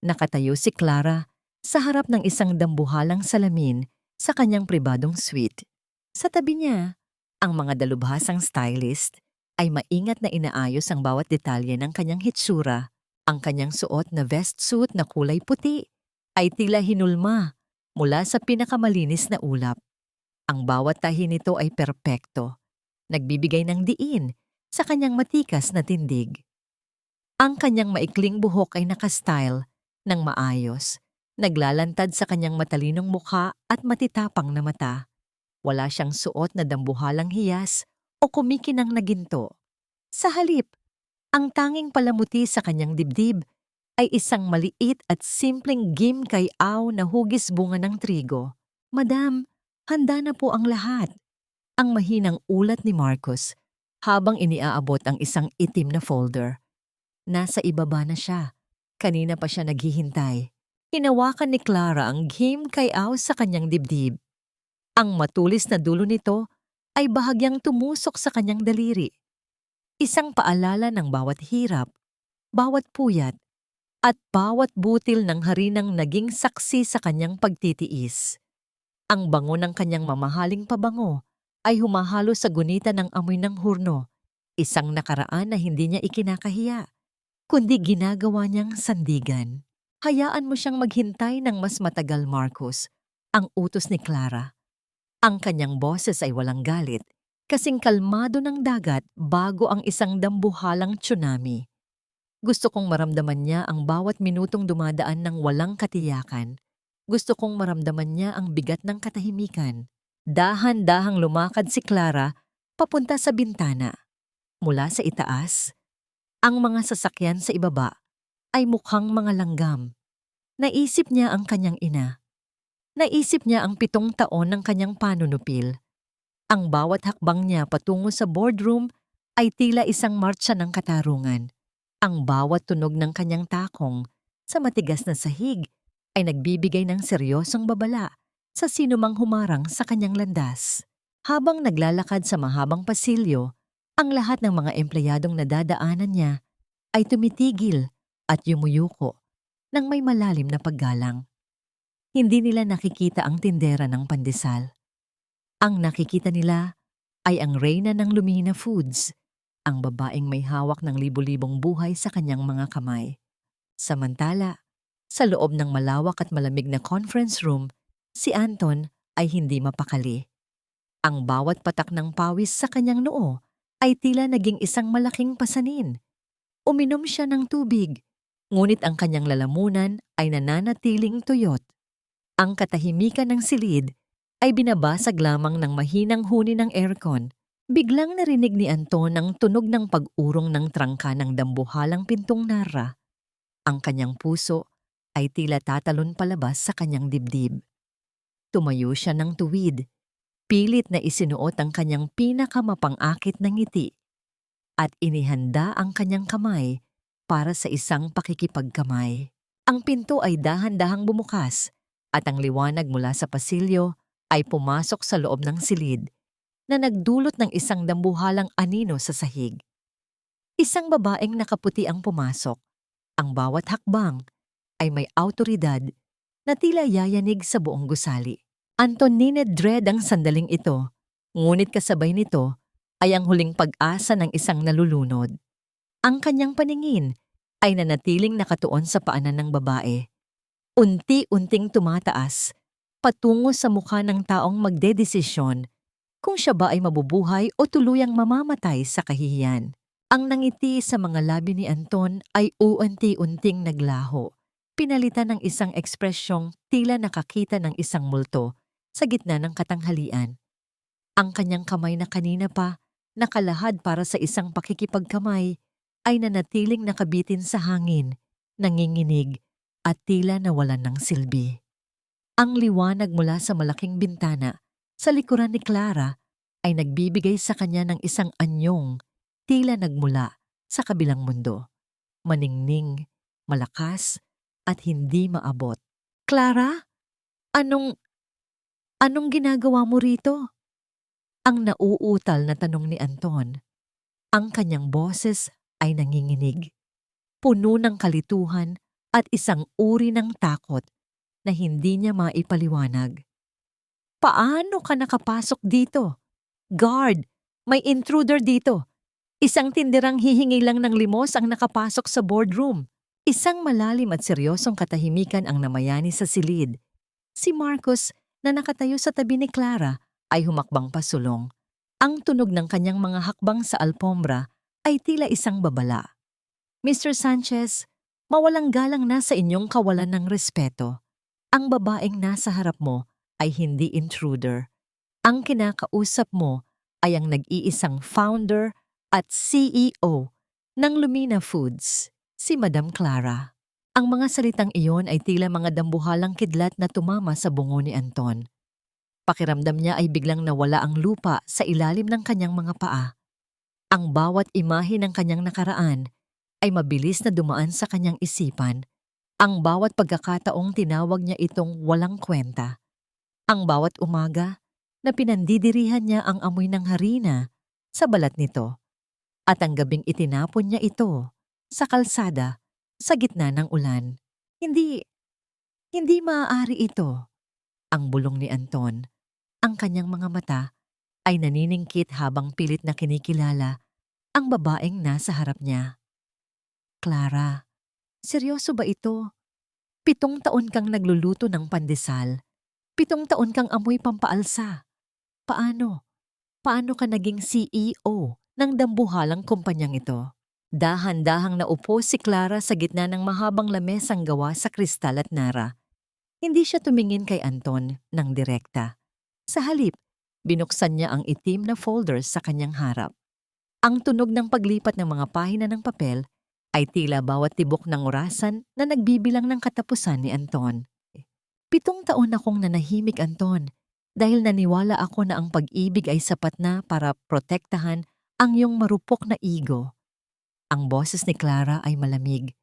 Nakatayo si Clara sa harap ng isang dambuhalang salamin sa kanyang pribadong suite. Sa tabi niya, ang mga dalubhasang stylist ay maingat na inaayos ang bawat detalye ng kanyang hitsura. Ang kanyang suot na vest suit na kulay puti ay tila hinulma mula sa pinakamalinis na ulap. Ang bawat tahi nito ay perpekto, nagbibigay ng diin sa kanyang matikas na tindig. Ang kanyang maikling buhok ay nakastyle ng maayos, naglalantad sa kanyang matalinong mukha at matitapang na mata. Wala siyang suot na dambuhalang hiyas o kumikinang na ginto. Sa halip, ang tanging palamuti sa kanyang dibdib ay isang maliit at simpleng gimkayaw na hugis bunga ng trigo. Madam, handa na po ang lahat. Ang mahinang ulat ni Marcos habang iniaabot ang isang itim na folder. Nasa ibaba na siya. Kanina pa siya naghihintay. Hinawakan ni Clara ang gimkayaw sa kanyang dibdib. Ang matulis na dulo nito ay bahagyang tumusok sa kanyang daliri. Isang paalala ng bawat hirap, bawat puyat, at bawat butil ng harinang naging saksi sa kanyang pagtitiis. Ang bango ng kanyang mamahaling pabango ay humahalo sa gunita ng amoy ng hurno, isang nakaraan na hindi niya ikinakahiya, kundi ginagawa niyang sandigan. Hayaan mo siyang maghintay ng mas matagal, Marcos, ang utos ni Clara. Ang kanyang boses ay walang galit, kasing kalmado ng dagat bago ang isang dambuhalang tsunami. Gusto kong maramdaman niya ang bawat minutong dumadaan ng walang katiyakan. Gusto kong maramdaman niya ang bigat ng katahimikan. Dahan-dahang lumakad si Clara papunta sa bintana. Mula sa itaas, ang mga sasakyan sa ibaba ay mukhang mga langgam. Naisip niya ang kanyang ina. Naisip niya ang 7 taon ng kanyang panunupil. Ang bawat hakbang niya patungo sa boardroom ay tila isang martsa ng katarungan. Ang bawat tunog ng kanyang takong sa matigas na sahig ay nagbibigay ng seryosong babala sa sinumang humarang sa kanyang landas. Habang naglalakad sa mahabang pasilyo, ang lahat ng mga empleyadong nadadaanan niya ay tumitigil at yumuyuko ng may malalim na paggalang. Hindi nila nakikita ang tindera ng pandesal. Ang nakikita nila ay ang reyna ng Lumina Foods, ang babaeng may hawak ng libu-libong buhay sa kanyang mga kamay. Samantala, sa loob ng malawak at malamig na conference room, si Anton ay hindi mapakali. Ang bawat patak ng pawis sa kanyang noo ay tila naging isang malaking pasanin. Uminom siya ng tubig, ngunit ang kanyang lalamunan ay nananatiling tuyot. Ang katahimikan ng silid ay binabasag lamang ng mahinang huni ng aircon. Biglang narinig ni Anton ang tunog ng pag-urong ng trangka ng dambuhalang pintong nara. Ang kanyang puso ay tila tatalon palabas sa kanyang dibdib. Tumayo siya ng tuwid, pilit na isinuot ang kanyang pinakamapang-akit na ngiti at inihanda ang kanyang kamay para sa isang pakikipagkamay. Ang pinto ay dahan-dahang bumukas at ang liwanag mula sa pasilyo ay pumasok sa loob ng silid na nagdulot ng isang dambuhalang anino sa sahig. Isang babaeng nakaputi ang pumasok. Ang bawat hakbang ay may awtoridad na tila yayanig sa buong gusali. Anton ninedread ang sandaling ito, ngunit kasabay nito ay ang huling pag-asa ng isang nalulunod. Ang kanyang paningin ay nanatiling nakatuon sa paanan ng babae. Unti-unting tumataas, patungo sa mukha ng taong magdedesisyon kung siya ba ay mabubuhay o tuluyang mamamatay sa kahihiyan. Ang nangiti sa mga labi ni Anton ay unti-unting naglaho, pinalitan ng isang ekspresyong tila nakakita ng isang multo sa gitna ng katanghalian. Ang kanyang kamay na kanina pa nakalahad para sa isang pakikipagkamay ay nanatiling nakabitin sa hangin, nanginginig at tila nawalan ng silbi. Ang liwanag mula sa malaking bintana sa likuran ni Clara ay nagbibigay sa kanya ng isang anyong tila nagmula sa kabilang mundo. Maningning, malakas, at hindi maabot. Clara, anong ginagawa mo rito? Ang nauutal na tanong ni Anton. Ang kanyang boses ay nanginginig, puno ng kalituhan at isang uri ng takot na hindi niya maipaliwanag. Paano ka nakapasok dito? Guard! May intruder dito! Isang tindirang hihingi lang ng limos ang nakapasok sa boardroom. Isang malalim at seryosong katahimikan ang namayani sa silid. Si Marcus, na nakatayo sa tabi ni Clara, ay humakbang pasulong. Ang tunog ng kanyang mga hakbang sa alpombra ay tila isang babala. Mr. Sanchez, mawalang galang na sa inyong kawalan ng respeto. Ang babaeng nasa harap mo ay hindi intruder. Ang kinakausap mo ay ang nag-iisang founder at CEO ng Lumina Foods, si Madam Clara. Ang mga salitang iyon ay tila mga dambuhalang kidlat na tumama sa bungo ni Anton. Pakiramdam niya ay biglang nawala ang lupa sa ilalim ng kanyang mga paa. Ang bawat imahe ng kanyang nakaraan ay mabilis na dumaan sa kanyang isipan. Ang bawat pagkakataong tinawag niya itong walang kwenta. Ang bawat umaga na pinandidirihan niya ang amoy ng harina sa balat nito. At ang gabing itinapon niya ito sa kalsada sa gitna ng ulan. Hindi maaari ito. Ang bulong ni Anton. Ang kanyang mga mata ay naniningkit habang pilit na kinikilala ang babaeng nasa harap niya. Clara, seryoso ba ito? 7 taon kang nagluluto ng pandesal. 7 taon kang amoy pampaalsa. Paano? Paano ka naging CEO ng dambuhalang kumpanyang ito? Dahan-dahang naupo si Clara sa gitna ng mahabang lamesang gawa sa kristal at nara. Hindi siya tumingin kay Anton ng direkta. Sa halip, binuksan niya ang itim na folders sa kanyang harap. Ang tunog ng paglipat ng mga pahina ng papel ay tila bawat tibok ng orasan na nagbibilang ng katapusan ni Anton. 7 taon akong nanahimik, Anton, dahil naniwala ako na ang pag-ibig ay sapat na para protektahan ang iyong marupok na ego. Ang boses ni Clara ay malamig,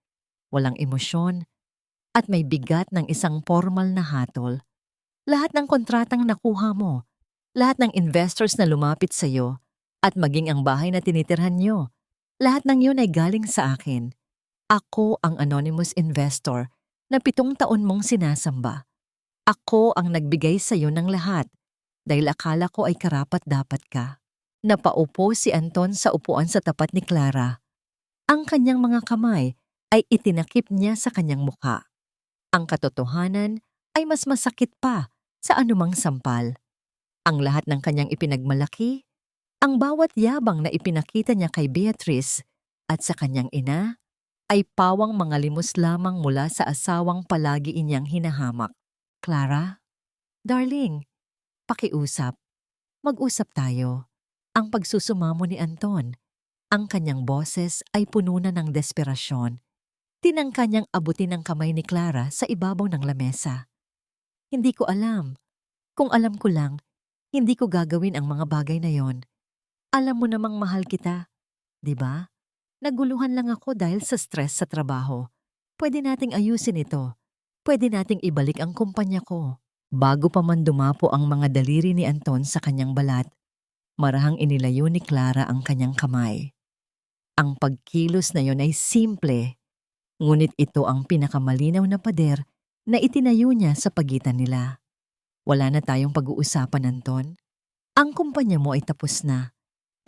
walang emosyon, at may bigat ng isang formal na hatol. Lahat ng kontratang nakuha mo, lahat ng investors na lumapit sa iyo, at maging ang bahay na tinitirhan niyo, lahat ng yun ay galing sa akin. Ako ang anonymous investor na 7 taon mong sinasamba. Ako ang nagbigay sa iyo ng lahat dahil akala ko ay karapat-dapat ka. Napaupo si Anton sa upuan sa tapat ni Clara. Ang kanyang mga kamay ay itinakip niya sa kanyang mukha. Ang katotohanan ay mas masakit pa sa anumang sampal. Ang lahat ng kanyang ipinagmalaki, ang bawat yabang na ipinakita niya kay Beatrice at sa kanyang ina, ay pawang mga limos lamang mula sa asawang palagi inyang hinahamak. Clara? Darling, pakiusap. Mag-usap tayo. Ang pagsusumamo ni Anton, ang kanyang boses ay puno na ng desperasyon. Tinangka niyang abutin ang kamay ni Clara sa ibabaw ng lamesa. Hindi ko alam. Kung alam ko lang, hindi ko gagawin ang mga bagay na yon. Alam mo namang mahal kita, di ba? Naguluhan lang ako dahil sa stress sa trabaho. Pwede nating ayusin ito. Pwede nating ibalik ang kumpanya ko. Bago pa man dumapo ang mga daliri ni Anton sa kanyang balat, marahang inilayo ni Clara ang kanyang kamay. Ang pagkilos na yon ay simple, ngunit ito ang pinakamalinaw na pader na itinayo niya sa pagitan nila. Wala na tayong pag-uusapan, Anton. Ang kumpanya mo ay tapos na.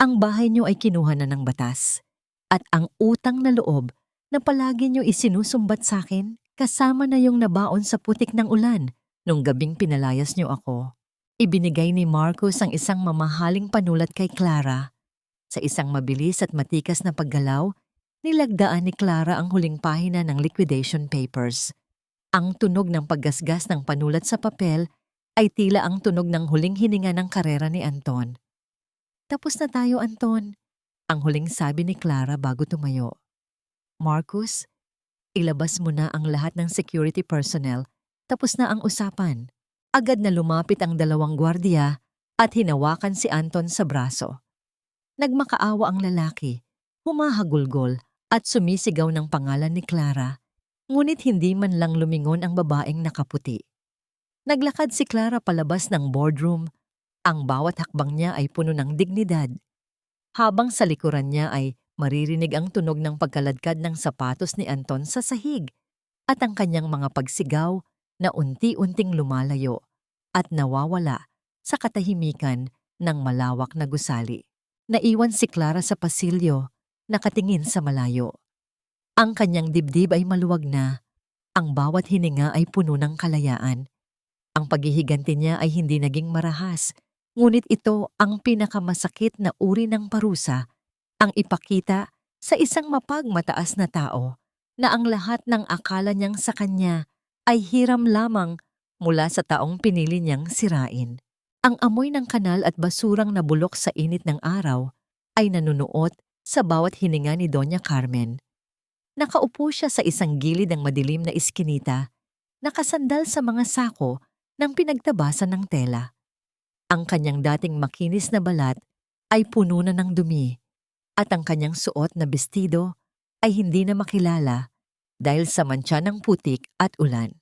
Ang bahay niyo ay kinuha na ng batas. At ang utang na loob na palagi niyo isinusumbat sa akin, kasama na yung nabaon sa putik ng ulan nung gabing pinalayas niyo ako. Ibinigay ni Marcus ang isang mamahaling panulat kay Clara. Sa isang mabilis at matikas na paggalaw, nilagdaan ni Clara ang huling pahina ng liquidation papers. Ang tunog ng paggasgas ng panulat sa papel ay tila ang tunog ng huling hininga ng karera ni Anton. Tapos na tayo, Anton, ang huling sabi ni Clara bago tumayo. Marcus, ilabas mo na ang lahat ng security personnel, tapos na ang usapan. Agad na lumapit ang 2 gwardiya at hinawakan si Anton sa braso. Nagmakaawa ang lalaki, humahagulgol at sumisigaw ng pangalan ni Clara, ngunit hindi man lang lumingon ang babaeng nakaputi. Naglakad si Clara palabas ng boardroom. Ang bawat hakbang niya ay puno ng dignidad. Habang sa likuran niya ay maririnig ang tunog ng pagkaladkad ng sapatos ni Anton sa sahig at ang kanyang mga pagsigaw na unti-unting lumalayo at nawawala sa katahimikan ng malawak na gusali. Naiwan si Clara sa pasilyo, nakatingin sa malayo. Ang kanyang dibdib ay maluwag na, ang bawat hininga ay puno ng kalayaan. Ang paghihiganti niya ay hindi naging marahas, ngunit ito ang pinakamasakit na uri ng parusa, ang ipakita sa isang mapagmataas na tao na ang lahat ng akala niyang sa kanya ay hiram lamang mula sa taong pinili niyang sirain. Ang amoy ng kanal at basurang nabulok sa init ng araw ay nanunuot sa bawat hininga ni Doña Carmen. Nakaupo siya sa isang gilid ng madilim na iskinita, nakasandal sa mga sako ng pinagtabasan ng tela. Ang kanyang dating makinis na balat ay puno na ng dumi at ang kanyang suot na bestido ay hindi na makilala dahil sa mantsa ng putik at ulan.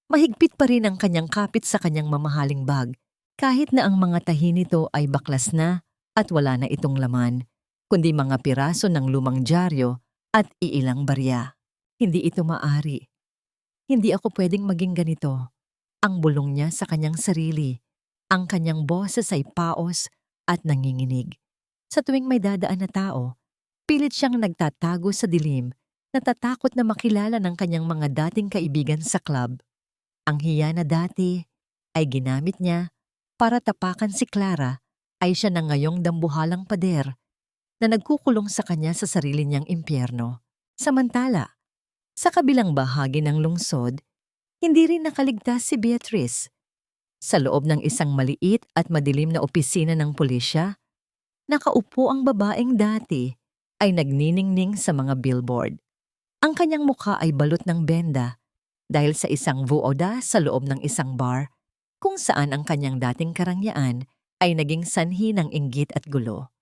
Mahigpit pa rin ang kanyang kapit sa kanyang mamahaling bag kahit na ang mga tahi nito ay baklas na at wala na itong laman, kundi mga piraso ng lumang dyaryo at iilang barya. Hindi ito maari. Hindi ako pwedeng maging ganito. Ang bulong niya sa kanyang sarili, ang kanyang boses ay paos at nanginginig. Sa tuwing may dadaan na tao, pilit siyang nagtatago sa dilim, natatakot na makilala ng kanyang mga dating kaibigan sa club. Ang hiya na dati ay ginamit niya para tapakan si Clara ay siya na ngayong dambuhalang pader na nagkukulong sa kanya sa sarili niyang impyerno. Samantala, sa kabilang bahagi ng lungsod, hindi rin nakaligtas si Beatrice. Sa loob ng isang maliit at madilim na opisina ng pulisya, nakaupo ang babaeng dati ay nagniningning sa mga billboard. Ang kanyang mukha ay balot ng benda dahil sa isang vuoda sa loob ng isang bar kung saan ang kanyang dating karangyaan ay naging sanhi ng inggit at gulo.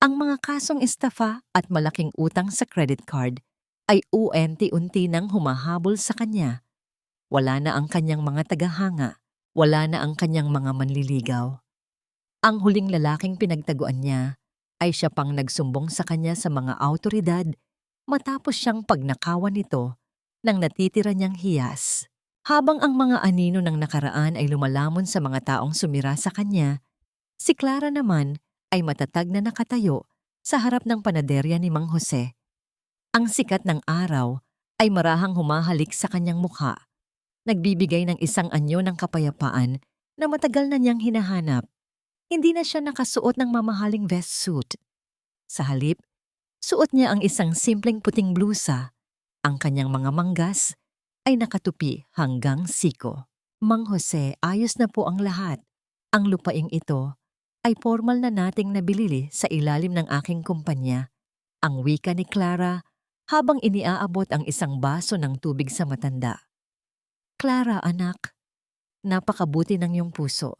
Ang mga kasong estafa at malaking utang sa credit card ay unti-unti nang humahabol sa kanya. Wala na ang kanyang mga tagahanga, wala na ang kanyang mga manliligaw. Ang huling lalaking pinagtaguan niya ay siya pang nagsumbong sa kanya sa mga awtoridad matapos siyang pagnakawan nito ng natitira niyang hiyas. Habang ang mga anino ng nakaraan ay lumalamon sa mga taong sumira sa kanya, si Clara naman ay matatag na nakatayo sa harap ng panaderya ni Mang Jose. Ang sikat ng araw ay marahang humahalik sa kanyang mukha, nagbibigay ng isang anyo ng kapayapaan na matagal na niyang hinahanap. Hindi na siya nakasuot ng mamahaling vest suit. Sa halip, suot niya ang isang simpleng puting blusa. Ang kanyang mga manggas ay nakatupi hanggang siko. Mang Jose, ayos na po ang lahat. Ang lupaing ito ay formal na nating nabili sa ilalim ng aking kumpanya. Ang wika ni Clara habang iniaabot ang isang baso ng tubig sa matanda. Clara, anak, napakabuti ng iyong puso.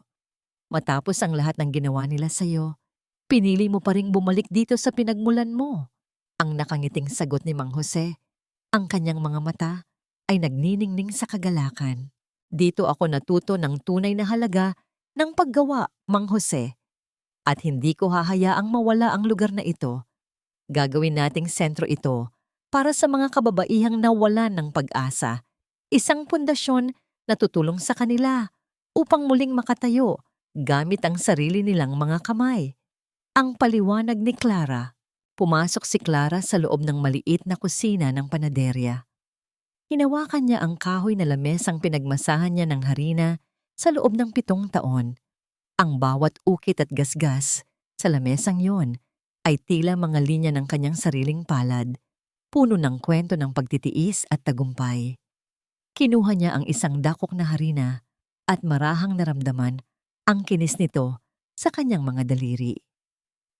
Matapos ang lahat ng ginawa nila sa'yo, pinili mo pa ring bumalik dito sa pinagmulan mo. Ang nakangiting sagot ni Mang Jose, ang kanyang mga mata ay nagniningning sa kagalakan. Dito ako natuto ng tunay na halaga ng paggawa, Mang Jose. At hindi ko hahayaang mawala ang lugar na ito. Gagawin nating sentro ito para sa mga kababaihang nawalan ng pag-asa. Isang pundasyon na tutulong sa kanila upang muling makatayo gamit ang sarili nilang mga kamay. Ang paliwanag ni Clara. Pumasok si Clara sa loob ng maliit na kusina ng panaderya. Hinawakan niya ang kahoy na lamesang pinagmasahan niya ng harina sa loob ng 7 taon. Ang bawat ukit at gasgas sa lamesang yon ay tila mga linya ng kanyang sariling palad, puno ng kwento ng pagtitiis at tagumpay. Kinuha niya ang isang dakok na harina at marahang naramdaman ang kinis nito sa kanyang mga daliri.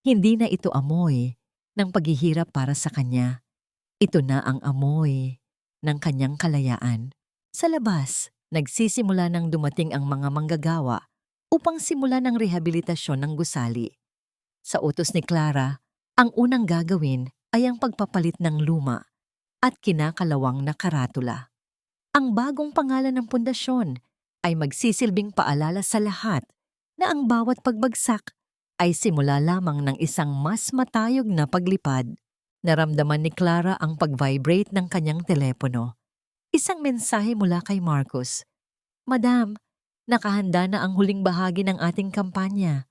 Hindi na ito amoy ng paghihirap para sa kanya. Ito na ang amoy ng kanyang kalayaan. Sa labas, nagsisimula nang dumating ang mga manggagawa upang simulan ang rehabilitasyon ng gusali. Sa utos ni Clara, ang unang gagawin ay ang pagpapalit ng luma at kinakalawang na karatula. Ang bagong pangalan ng pundasyon ay magsisilbing paalala sa lahat na ang bawat pagbagsak ay simula lamang ng isang mas matayog na paglipad. Naramdaman ni Clara ang pag-vibrate ng kanyang telepono. Isang mensahe mula kay Marcos. Madam, Nakahanda na ang huling bahagi ng ating kampanya.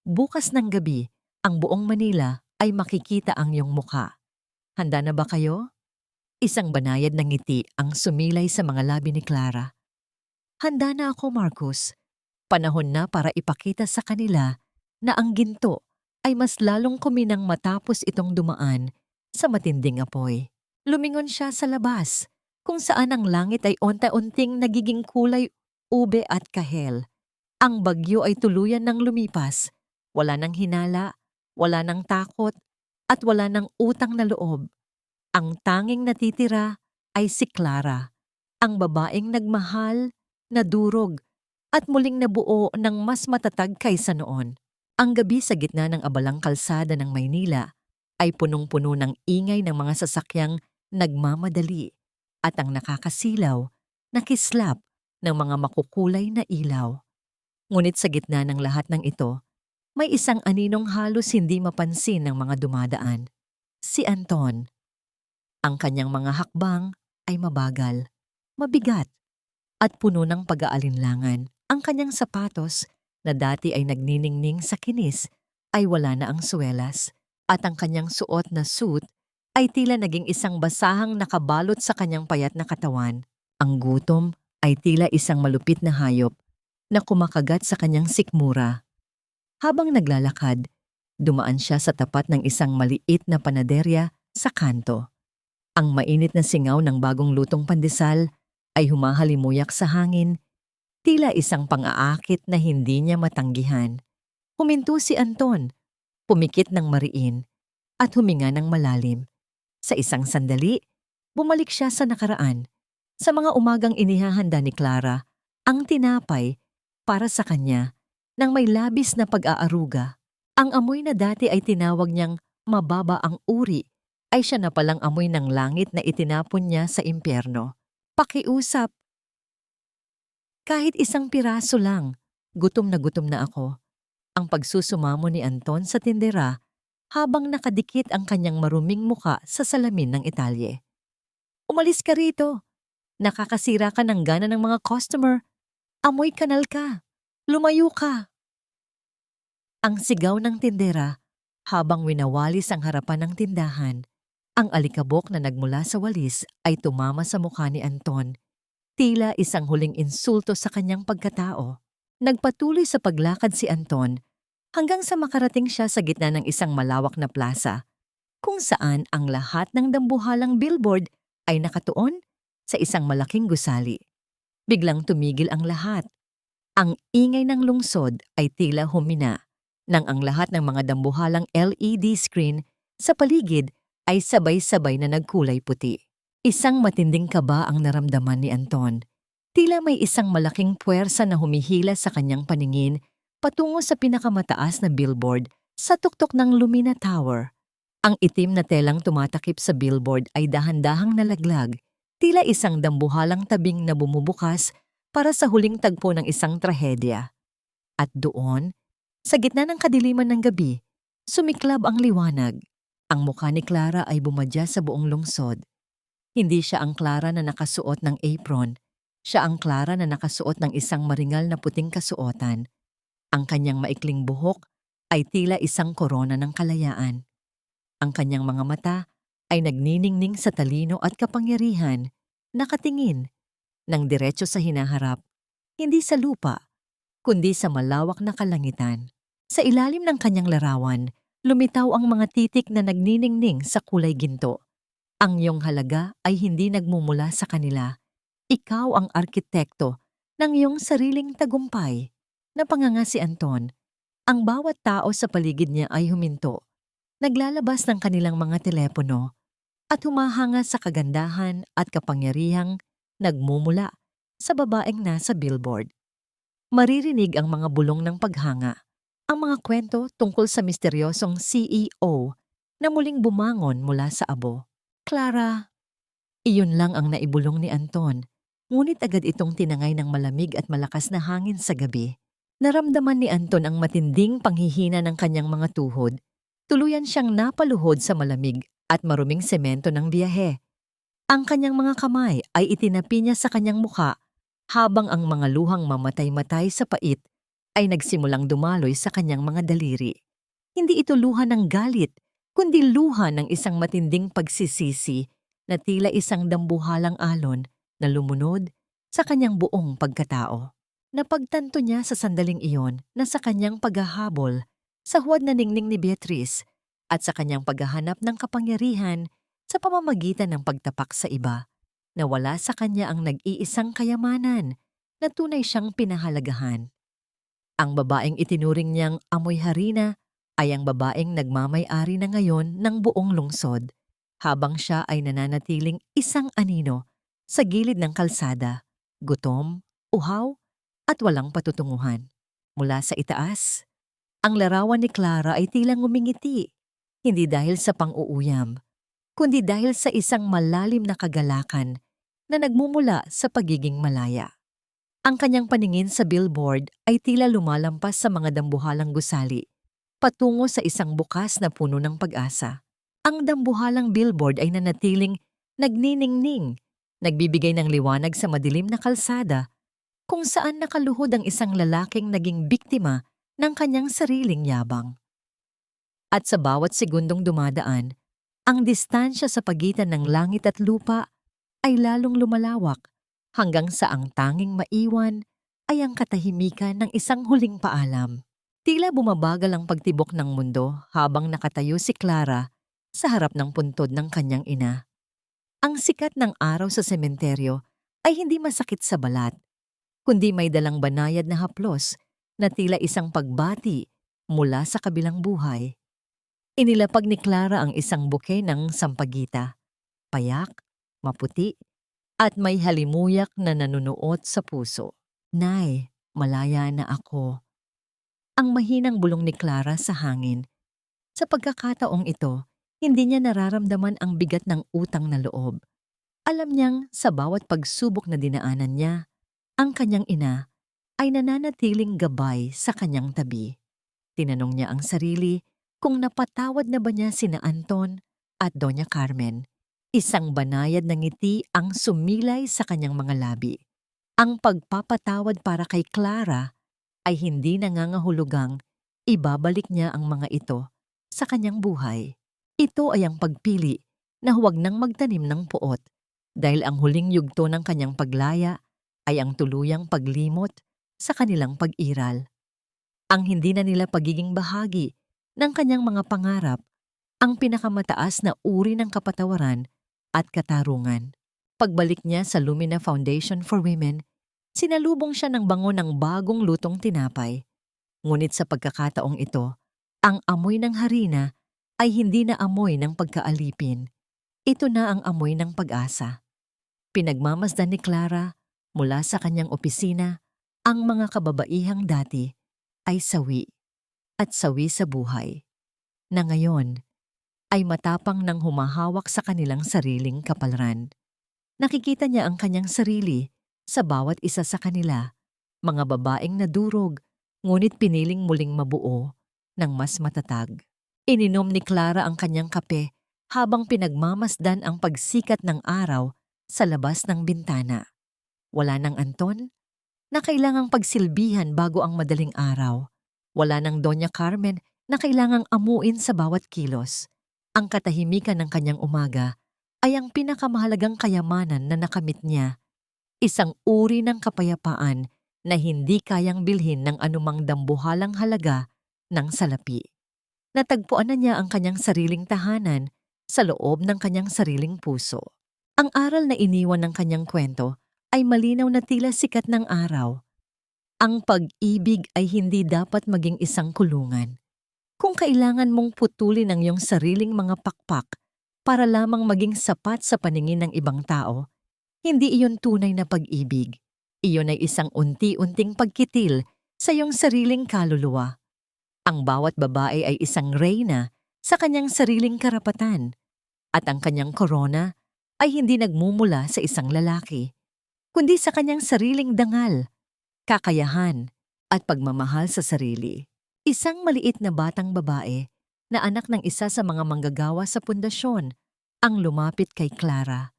Bukas ng gabi, ang buong Manila ay makikita ang iyong muka. Handa na ba kayo? Isang banayad na ngiti ang sumilay sa mga labi ni Clara. Handa na ako, Marcus. Panahon na para ipakita sa kanila na ang ginto ay mas lalong kuminang matapos itong dumaan sa matinding apoy. Lumingon siya sa labas, kung saan ang langit ay unti-unting nagiging kulay ube at kahel. Ang bagyo ay tuluyan ng lumipas. Wala nang hinala, wala nang takot, at wala nang utang na loob. Ang tanging natitira ay si Clara, ang babaeng nagmahal, nadurog, at muling nabuo ng mas matatag kaysa noon. Ang gabi sa gitna ng abalang kalsada ng Maynila ay punong-puno ng ingay ng mga sasakyang nagmamadali at ang nakakasilaw na kislap ng mga makukulay na ilaw. Ngunit sa gitna ng lahat ng ito, may isang aninong halos hindi mapansin ng mga dumadaan. Si Anton. Ang kanyang mga hakbang ay mabagal, mabigat, at puno ng pag-aalinlangan. Ang kanyang sapatos na dati ay nagniningning sa kinis ay wala na ang suwelas at ang kanyang suot na suit ay tila naging isang basahang nakabalot sa kanyang payat na katawan. Ang gutom ay tila isang malupit na hayop na kumakagat sa kanyang sikmura. Habang naglalakad, dumaan siya sa tapat ng isang maliit na panaderya sa kanto. Ang mainit na singaw ng bagong lutong pandesal ay humahalimuyak sa hangin, tila isang pang-aakit na hindi niya matanggihan. Huminto si Anton, pumikit ng mariin, at huminga ng malalim. Sa isang sandali, bumalik siya sa nakaraan. Sa mga umagang inihahanda ni Clara, ang tinapay para sa kanya nang may labis na pag-aaruga. Ang amoy na dati ay tinawag niyang mababa ang uri, ay siya na palang amoy ng langit na itinapon niya sa impyerno. Pakiusap. Kahit isang piraso lang, gutom na ako. Ang pagsusumamo ni Anton sa tindera habang nakadikit ang kanyang maruming muka sa salamin ng etalye. Umalis ka rito. Nakakasira ka ng gana ng mga customer. Amoy kanal ka. Lumayo ka. Ang sigaw ng tindera habang winawalis ang harapan ng tindahan. Ang alikabok na nagmula sa walis ay tumama sa mukha ni Anton. Tila isang huling insulto sa kanyang pagkatao. Nagpatuloy sa paglakad si Anton hanggang sa makarating siya sa gitna ng isang malawak na plaza, kung saan ang lahat ng dambuhalang billboard ay nakatuon sa isang malaking gusali. Biglang tumigil ang lahat. Ang ingay ng lungsod ay tila humina nang ang lahat ng mga dambuhalang LED screen sa paligid ay sabay-sabay na nagkulay puti. Isang matinding kaba ang naramdaman ni Anton. Tila may isang malaking puwersa na humihila sa kanyang paningin patungo sa pinakamataas na billboard sa tuktok ng Lumina Tower. Ang itim na telang tumatakip sa billboard ay dahan-dahang nalaglag, tila isang dambuhalang tabing na bumubukas para sa huling tagpo ng isang trahedya. At doon, sa gitna ng kadiliman ng gabi, sumiklab ang liwanag. Ang mukha ni Clara ay bumadya sa buong lungsod. Hindi siya ang Clara na nakasuot ng apron. Siya ang Clara na nakasuot ng isang maringal na puting kasuotan. Ang kanyang maikling buhok ay tila isang korona ng kalayaan. Ang kanyang mga mata ay nagniningning sa talino at kapangyarihan, nakatingin ng diretso sa hinaharap, hindi sa lupa, kundi sa malawak na kalangitan. Sa ilalim ng kanyang larawan, lumitaw ang mga titik na nagniningning sa kulay ginto. Ang iyong halaga ay hindi nagmumula sa kanila. Ikaw ang arkitekto ng iyong sariling tagumpay. Napanganga si Anton. Ang bawat tao sa paligid niya ay huminto. Naglalabas ng kanilang mga telepono at humahanga sa kagandahan at kapangyarihang nagmumula sa babaeng nasa billboard. Maririnig ang mga bulong ng paghanga, ang mga kwento tungkol sa misteryosong CEO na muling bumangon mula sa abo. Clara, iyon lang ang naibulong ni Anton, ngunit agad itong tinangay ng malamig at malakas na hangin sa gabi. Naramdaman ni Anton ang matinding panghihina ng kanyang mga tuhod. Tuluyan siyang napaluhod sa malamig at maruming semento ng biyahe. Ang kanyang mga kamay ay itinapi niya sa kanyang mukha habang ang mga luhang mamatay-matay sa pait ay nagsimulang dumaloy sa kanyang mga daliri. Hindi ito luha ng galit, kundi luha ng isang matinding pagsisisi na tila isang dambuhalang alon na lumunod sa kanyang buong pagkatao. Napagtanto niya sa sandaling iyon na sa kanyang paghahabol sa huwad na ningning ni Beatrice at sa kanyang paghahanap ng kapangyarihan sa pamamagitan ng pagtapak sa iba, na wala sa kanya ang nag-iisang kayamanan na tunay siyang pinahalagahan. Ang babaeng itinuring niyang amoy harina ay ang babaeng nagmamay-ari na ngayon ng buong lungsod, habang siya ay nananatiling isang anino sa gilid ng kalsada, gutom, uhaw, at walang patutunguhan. Mula sa itaas, ang larawan ni Clara ay tila ngumingiti, hindi dahil sa pang-uuyam, kundi dahil sa isang malalim na kagalakan na nagmumula sa pagiging malaya. Ang kanyang paningin sa billboard ay tila lumalampas sa mga dambuhalang gusali, patungo sa isang bukas na puno ng pag-asa. Ang dambuhalang billboard ay nanatiling nagniningning, nagbibigay ng liwanag sa madilim na kalsada, kung saan nakaluhod ang isang lalaking naging biktima ng kanyang sariling yabang. At sa bawat segundong dumadaan, ang distansya sa pagitan ng langit at lupa ay lalong lumalawak hanggang sa ang tanging maiwan ay ang katahimikan ng isang huling paalam. Tila bumabagal ang pagtibok ng mundo habang nakatayo si Clara sa harap ng puntod ng kanyang ina. Ang sikat ng araw sa sementeryo ay hindi masakit sa balat, kundi may dalang banayad na haplos na tila isang pagbati mula sa kabilang buhay. Inilapag ni Clara ang isang buke ng sampagita, payak, maputi, at may halimuyak na nanunuot sa puso. "Nay, malaya na ako." Ang mahinang bulong ni Clara sa hangin. Sa pagkakataong ito, hindi niya nararamdaman ang bigat ng utang na loob. Alam niyang sa bawat pagsubok na dinaanan niya, ang kanyang ina ay nananatiling gabay sa kanyang tabi. Tinanong niya ang sarili kung napatawad na ba niya sina Anton at Doña Carmen. Isang banayad na ngiti ang sumilay sa kanyang mga labi. Ang pagpapatawad para kay Clara ay hindi nangangahulugang ibabalik niya ang mga ito sa kanyang buhay. Ito ay ang pagpili na huwag nang magtanim ng puot, dahil ang huling yugto ng kanyang paglaya ay ang tuluyang paglimot sa kanilang pag-iral. Ang hindi na nila pagiging bahagi ng kanyang mga pangarap, ang pinakamataas na uri ng kapatawaran at katarungan. Pagbalik niya sa Lumina Foundation for Women, sinalubong siya ng bango ng bagong lutong tinapay. Ngunit sa pagkakataong ito, ang amoy ng harina ay hindi na amoy ng pagkaalipin. Ito na ang amoy ng pag-asa. Pinagmamasdan ni Clara mula sa kanyang opisina ang mga kababaihang dati ay sawi at sawi sa buhay, na ngayon ay matapang nang humahawak sa kanilang sariling kapalaran. Nakikita niya ang kanyang sarili sa bawat isa sa kanila, mga babaeng nadurog, ngunit piniling muling mabuo ng mas matatag. Ininom ni Clara ang kanyang kape habang pinagmamasdan ang pagsikat ng araw sa labas ng bintana. Wala nang Anton na kailangang pagsilbihan bago ang madaling araw. Wala nang Doña Carmen na kailangang amuin sa bawat kilos. Ang katahimikan ng kanyang umaga ay ang pinakamahalagang kayamanan na nakamit niya. Isang uri ng kapayapaan na hindi kayang bilhin ng anumang dambuhalang halaga ng salapi. Natagpuan na niya ang kanyang sariling tahanan sa loob ng kanyang sariling puso. Ang aral na iniwan ng kanyang kwento ay malinaw na tila sikat ng araw. Ang pag-ibig ay hindi dapat maging isang kulungan. Kung kailangan mong putulin ang iyong sariling mga pakpak para lamang maging sapat sa paningin ng ibang tao, hindi iyon tunay na pag-ibig. Iyon ay isang unti-unting pagkitil sa iyong sariling kaluluwa. Ang bawat babae ay isang reyna sa kanyang sariling karapatan, at ang kanyang korona ay hindi nagmumula sa isang lalaki, kundi sa kanyang sariling dangal, kakayahan, at pagmamahal sa sarili. Isang maliit na batang babae na anak ng isa sa mga manggagawa sa pundasyon ang lumapit kay Clara.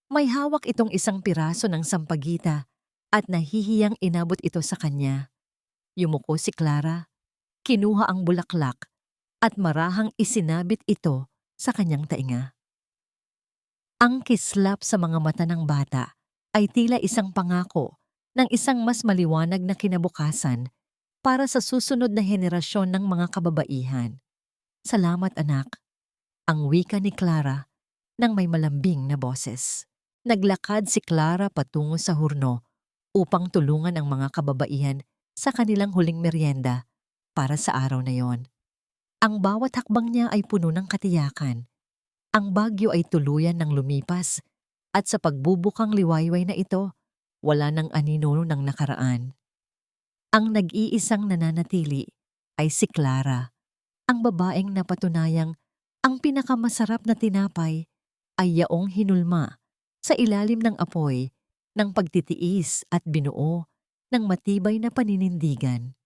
May hawak itong isang piraso ng sampagita at nahihiyang inabot ito sa kanya. Yumuko si Clara, kinuha ang bulaklak at marahang isinabit ito sa kanyang tainga. Ang kislap sa mga mata ng bata ay tila isang pangako ng isang mas maliwanag na kinabukasan para sa susunod na henerasyon ng mga kababaihan. Salamat anak, ang wika ni Clara nang may malambing na boses. Naglakad si Clara patungo sa hurno upang tulungan ang mga kababaihan sa kanilang huling merienda para sa araw na yon. Ang bawat hakbang niya ay puno ng katiyakan. Ang bagyo ay tuluyan ng lumipas at sa pagbubukang liwayway na ito, wala ng anino ng nakaraan. Ang nag-iisang nananatili ay si Clara, ang babaeng napatunayang ang pinakamasarap na tinapay ay yaong hinulma sa ilalim ng apoy ng pagtitiis at binuo ng matibay na paninindigan.